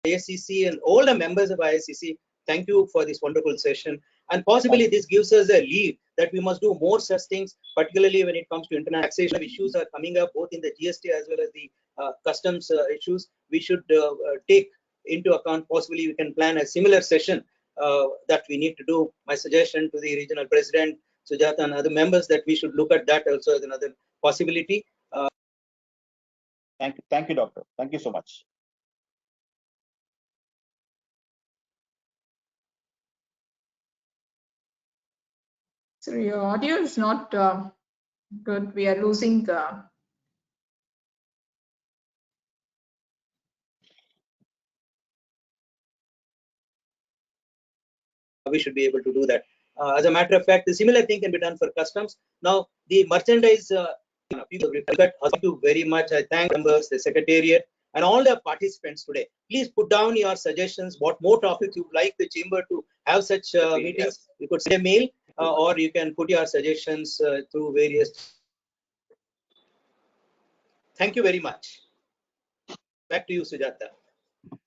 ISCC and all the members of ISCC. Thank you for this wonderful session. And possibly this gives us a lead that we must do more such things, particularly when it comes to international taxation issues are coming up both in the GST as well as the customs issues. We should take into account. Possibly we can plan a similar session that we need to do. My suggestion to the regional president, Sujata, and other members that we should look at that also as another possibility. Thank you, Doctor. Thank you so much. So your audio is not good. We are losing. We should be able to do that. As a matter of fact, the similar thing can be done for customs. Now, the merchandise, thank you very much. I thank members, the secretariat, and all the participants today. Please put down your suggestions, what more topics you'd like the chamber to have such meetings. You could send a mail or you can put your suggestions through various. Thank you very much. Back to you, Sujata.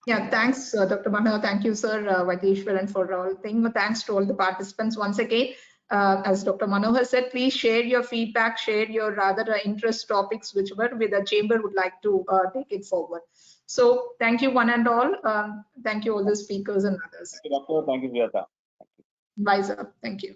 Yeah, thanks, Dr. Manohar. Thank you, sir, Vaidishwaran, for all things. Thanks to all the participants once again. As Dr. Manohar said, please share your feedback, share your rather interest topics, whichever with the chamber would like to take it forward. So thank you one and all. Thank you all the speakers and others. Thank you, Doctor. Thank you, Sujata. Bye, sir. Thank you.